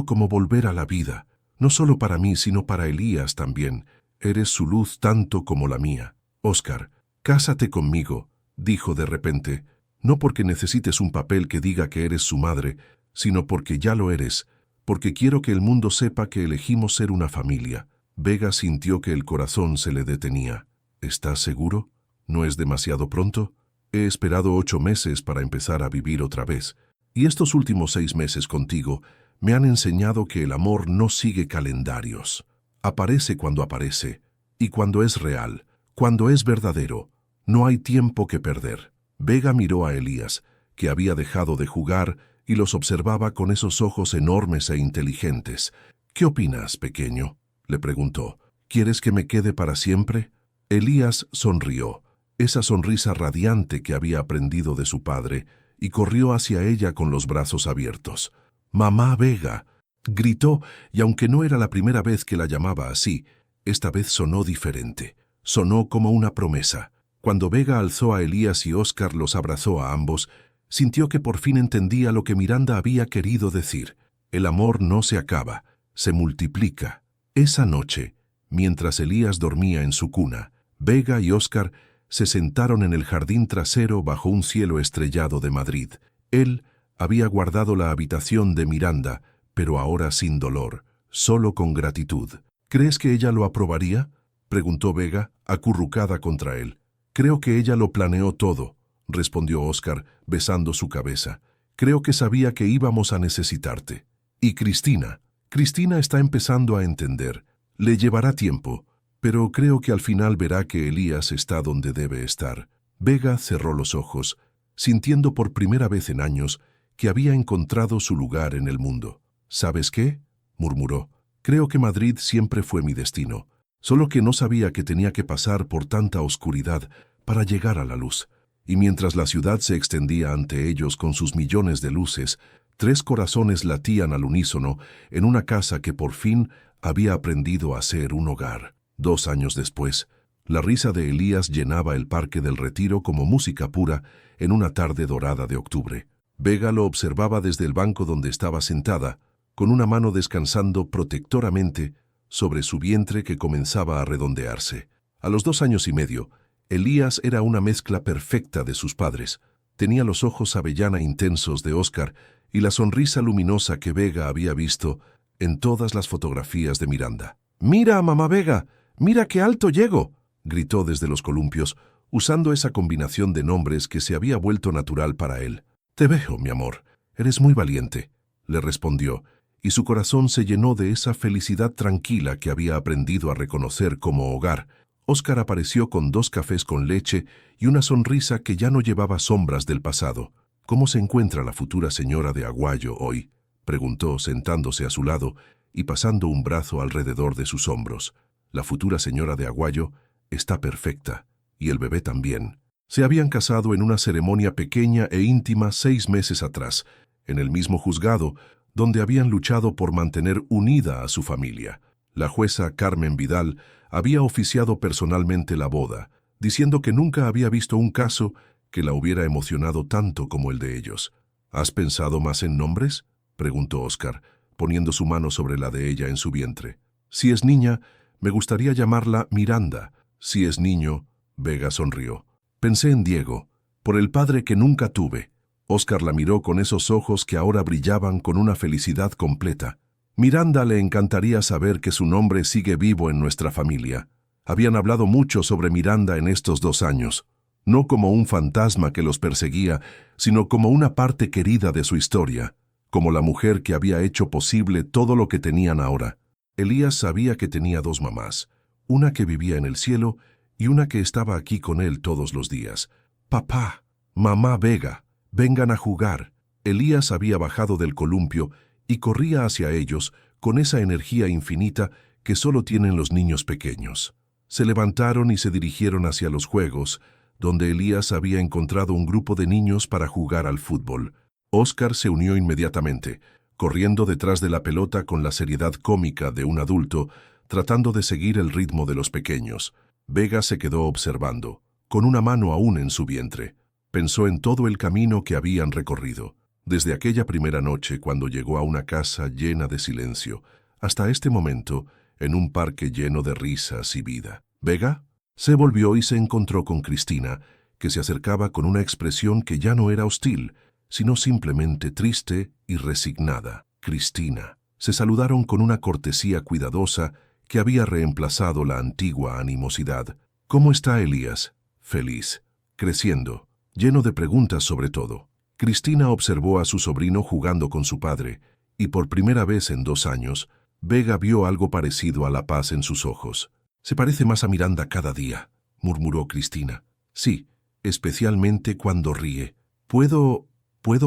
como volver a la vida, no solo para mí, sino para Elías también. Eres su luz tanto como la mía. Óscar, cásate conmigo, dijo de repente, no porque necesites un papel que diga que eres su madre, sino porque ya lo eres, porque quiero que el mundo sepa que elegimos ser una familia. Vega sintió que el corazón se le detenía. ¿Estás seguro? ¿No es demasiado pronto? He esperado 8 meses para empezar a vivir otra vez, y estos últimos 6 meses contigo me han enseñado que el amor no sigue calendarios. Aparece cuando aparece, y cuando es real, cuando es verdadero. No hay tiempo que perder. Vega miró a Elías, que había dejado de jugar, y los observaba con esos ojos enormes e inteligentes. ¿Qué opinas, pequeño?, le preguntó. ¿Quieres que me quede para siempre? Elías sonrió, esa sonrisa radiante que había aprendido de su padre, y corrió hacia ella con los brazos abiertos. «¡Mamá Vega!», gritó, y aunque no era la primera vez que la llamaba así, esta vez sonó diferente. Sonó como una promesa. Cuando Vega alzó a Elías y Óscar los abrazó a ambos, sintió que por fin entendía lo que Miranda había querido decir. El amor no se acaba, se multiplica. Esa noche, mientras Elías dormía en su cuna, Vega y Óscar se sentaron en el jardín trasero bajo un cielo estrellado de Madrid. Él había guardado la habitación de Miranda, pero ahora sin dolor, solo con gratitud. ¿Crees que ella lo aprobaría?, preguntó Vega, acurrucada contra él. Creo que ella lo planeó todo, respondió Óscar, besando su cabeza. Creo que sabía que íbamos a necesitarte. Y Cristina. Cristina está empezando a entender. Le llevará tiempo, pero creo que al final verá que Elías está donde debe estar. Vega cerró los ojos, sintiendo por primera vez en años que había encontrado su lugar en el mundo. ¿Sabes qué?, murmuró. Creo que Madrid siempre fue mi destino, solo que no sabía que tenía que pasar por tanta oscuridad para llegar a la luz. Y mientras la ciudad se extendía ante ellos con sus millones de luces, 3 corazones latían al unísono en una casa que por fin había aprendido a ser un hogar. 2 años después, la risa de Elías llenaba el Parque del Retiro como música pura en una tarde dorada de octubre. Vega lo observaba desde el banco donde estaba sentada, con una mano descansando protectoramente sobre su vientre que comenzaba a redondearse. A los 2 años y medio, Elías era una mezcla perfecta de sus padres. Tenía los ojos avellana intensos de Óscar y la sonrisa luminosa que Vega había visto en todas las fotografías de Miranda. «¡Mira, mamá Vega! ¡Mira qué alto llego!», gritó desde los columpios, usando esa combinación de nombres que se había vuelto natural para él. «Te veo, mi amor. Eres muy valiente», le respondió, y su corazón se llenó de esa felicidad tranquila que había aprendido a reconocer como hogar. Óscar apareció con 2 cafés con leche y una sonrisa que ya no llevaba sombras del pasado. «¿Cómo se encuentra la futura señora de Aguayo hoy?», preguntó sentándose a su lado y pasando un brazo alrededor de sus hombros. «La futura señora de Aguayo está perfecta, y el bebé también». Se habían casado en una ceremonia pequeña e íntima 6 meses atrás, en el mismo juzgado donde habían luchado por mantener unida a su familia. La jueza Carmen Vidal había oficiado personalmente la boda, diciendo que nunca había visto un caso que la hubiera emocionado tanto como el de ellos. «¿Has pensado más en nombres?», preguntó Óscar, poniendo su mano sobre la de ella en su vientre. «Si es niña, me gustaría llamarla Miranda. Si es niño», Vega sonrió. «Pensé en Diego, por el padre que nunca tuve». Óscar la miró con esos ojos que ahora brillaban con una felicidad completa. Miranda le encantaría saber que su nombre sigue vivo en nuestra familia. Habían hablado mucho sobre Miranda en estos 2 años, no como un fantasma que los perseguía, sino como una parte querida de su historia, como la mujer que había hecho posible todo lo que tenían ahora. Elías sabía que tenía 2 mamás, una que vivía en el cielo y una que estaba aquí con él todos los días. «Papá, mamá Vega, vengan a jugar». Elías había bajado del columpio y corría hacia ellos con esa energía infinita que solo tienen los niños pequeños. Se levantaron y se dirigieron hacia los juegos, donde Elías había encontrado un grupo de niños para jugar al fútbol. Óscar se unió inmediatamente, corriendo detrás de la pelota con la seriedad cómica de un adulto, tratando de seguir el ritmo de los pequeños. Vega se quedó observando, con una mano aún en su vientre. Pensó en todo el camino que habían recorrido, desde aquella primera noche cuando llegó a una casa llena de silencio, hasta este momento en un parque lleno de risas y vida. «¿Vega?». Se volvió y se encontró con Cristina, que se acercaba con una expresión que ya no era hostil, sino simplemente triste y resignada. «Cristina». Se saludaron con una cortesía cuidadosa que había reemplazado la antigua animosidad. «¿Cómo está Elías?». «Feliz, creciendo, lleno de preguntas sobre todo». Cristina observó a su sobrino jugando con su padre, y por primera vez en 2 años, Vega vio algo parecido a la paz en sus ojos. «Se parece más a Miranda cada día», murmuró Cristina. «Sí, especialmente cuando ríe. ¿Puedo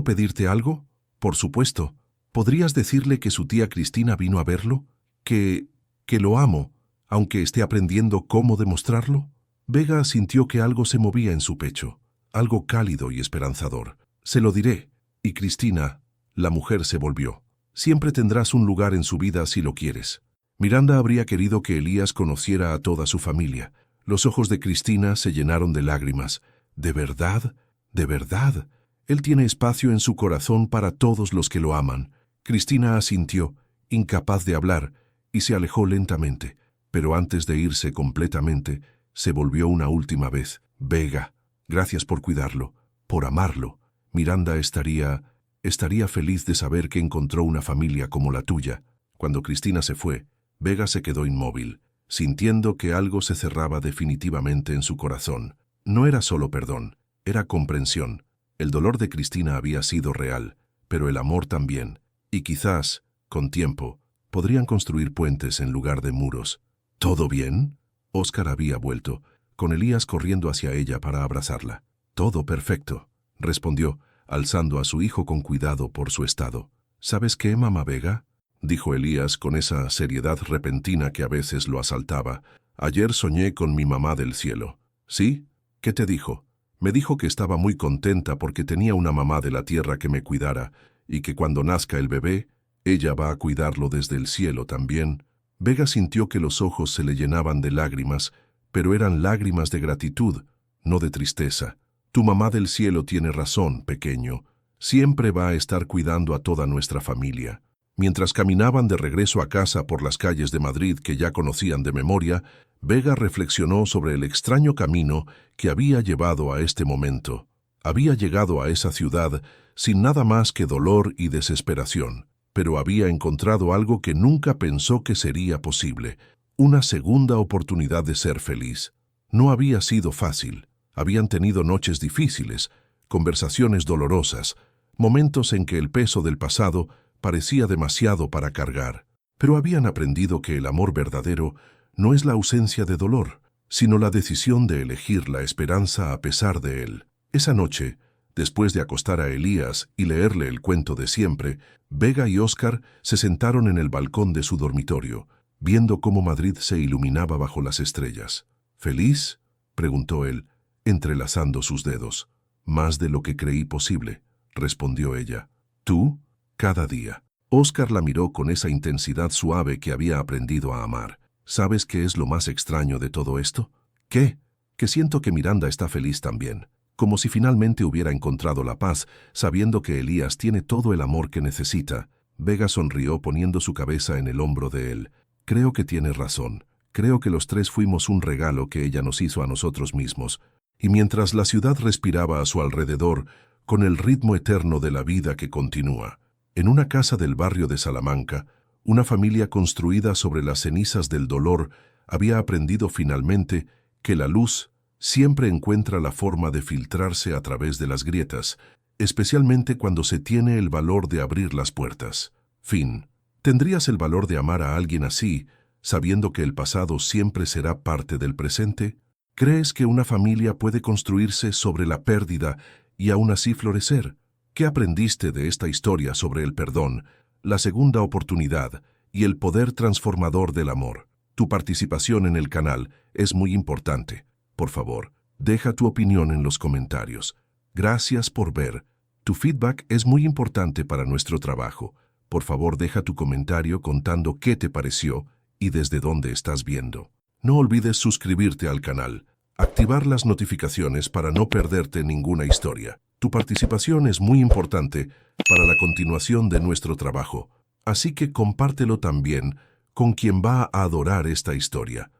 pedirte algo?». «Por supuesto. ¿Podrías decirle que su tía Cristina vino a verlo? Que lo amo, aunque esté aprendiendo cómo demostrarlo». Vega sintió que algo se movía en su pecho, algo cálido y esperanzador. «Se lo diré». Y Cristina, la mujer, se volvió. «Siempre tendrás un lugar en su vida si lo quieres». Miranda habría querido que Elías conociera a toda su familia. Los ojos de Cristina se llenaron de lágrimas. «¿De verdad? ¿De verdad? Él tiene espacio en su corazón para todos los que lo aman». Cristina asintió, incapaz de hablar, y se alejó lentamente. Pero antes de irse completamente, se volvió una última vez. Vega, gracias por cuidarlo, por amarlo. Miranda estaría feliz de saber que encontró una familia como la tuya. Cuando Cristina se fue, Vega se quedó inmóvil, sintiendo que algo se cerraba definitivamente en su corazón. No era solo perdón, era comprensión. El dolor de Cristina había sido real, pero el amor también. Y quizás, con tiempo, podrían construir puentes en lugar de muros. ¿Todo bien? Óscar había vuelto, con Elías corriendo hacia ella para abrazarla. Todo perfecto, respondió, alzando a su hijo con cuidado por su estado. ¿Sabes qué, mamá Vega?, dijo Elías con esa seriedad repentina que a veces lo asaltaba. Ayer soñé con mi mamá del cielo. ¿Sí? ¿Qué te dijo? Me dijo que estaba muy contenta porque tenía una mamá de la tierra que me cuidara, y que cuando nazca el bebé, ella va a cuidarlo desde el cielo también. Vega sintió que los ojos se le llenaban de lágrimas, pero eran lágrimas de gratitud, no de tristeza. Tu mamá del cielo tiene razón, pequeño. Siempre va a estar cuidando a toda nuestra familia. Mientras caminaban de regreso a casa por las calles de Madrid que ya conocían de memoria, Vega reflexionó sobre el extraño camino que había llevado a este momento. Había llegado a esa ciudad sin nada más que dolor y desesperación, pero había encontrado algo que nunca pensó que sería posible, una segunda oportunidad de ser feliz. No había sido fácil. Habían tenido noches difíciles, conversaciones dolorosas, momentos en que el peso del pasado parecía demasiado para cargar, pero habían aprendido que el amor verdadero no es la ausencia de dolor, sino la decisión de elegir la esperanza a pesar de él. Esa noche, después de acostar a Elías y leerle el cuento de siempre, Vega y Óscar se sentaron en el balcón de su dormitorio, viendo cómo Madrid se iluminaba bajo las estrellas. ¿Feliz?, preguntó él, entrelazando sus dedos. Más de lo que creí posible, respondió ella. ¿Tú? Cada día. Óscar la miró con esa intensidad suave que había aprendido a amar. ¿Sabes qué es lo más extraño de todo esto? ¿Qué? Que siento que Miranda está feliz también, como si finalmente hubiera encontrado la paz, sabiendo que Elías tiene todo el amor que necesita. Vega sonrió poniendo su cabeza en el hombro de él. Creo que tienes razón. Creo que los tres fuimos un regalo que ella nos hizo a nosotros mismos. Y mientras la ciudad respiraba a su alrededor, con el ritmo eterno de la vida que continúa, en una casa del barrio de Salamanca, una familia construida sobre las cenizas del dolor había aprendido finalmente que la luz siempre encuentra la forma de filtrarse a través de las grietas, especialmente cuando se tiene el valor de abrir las puertas. Fin. ¿Tendrías el valor de amar a alguien así, sabiendo que el pasado siempre será parte del presente? ¿Crees que una familia puede construirse sobre la pérdida y aún así florecer? ¿Qué aprendiste de esta historia sobre el perdón, la segunda oportunidad y el poder transformador del amor? Tu participación en el canal es muy importante. Por favor, deja tu opinión en los comentarios. Gracias por ver. Tu feedback es muy importante para nuestro trabajo. Por favor, deja tu comentario contando qué te pareció y desde dónde estás viendo. No olvides suscribirte al canal, activar las notificaciones para no perderte ninguna historia. Tu participación es muy importante para la continuación de nuestro trabajo, así que compártelo también con quien va a adorar esta historia.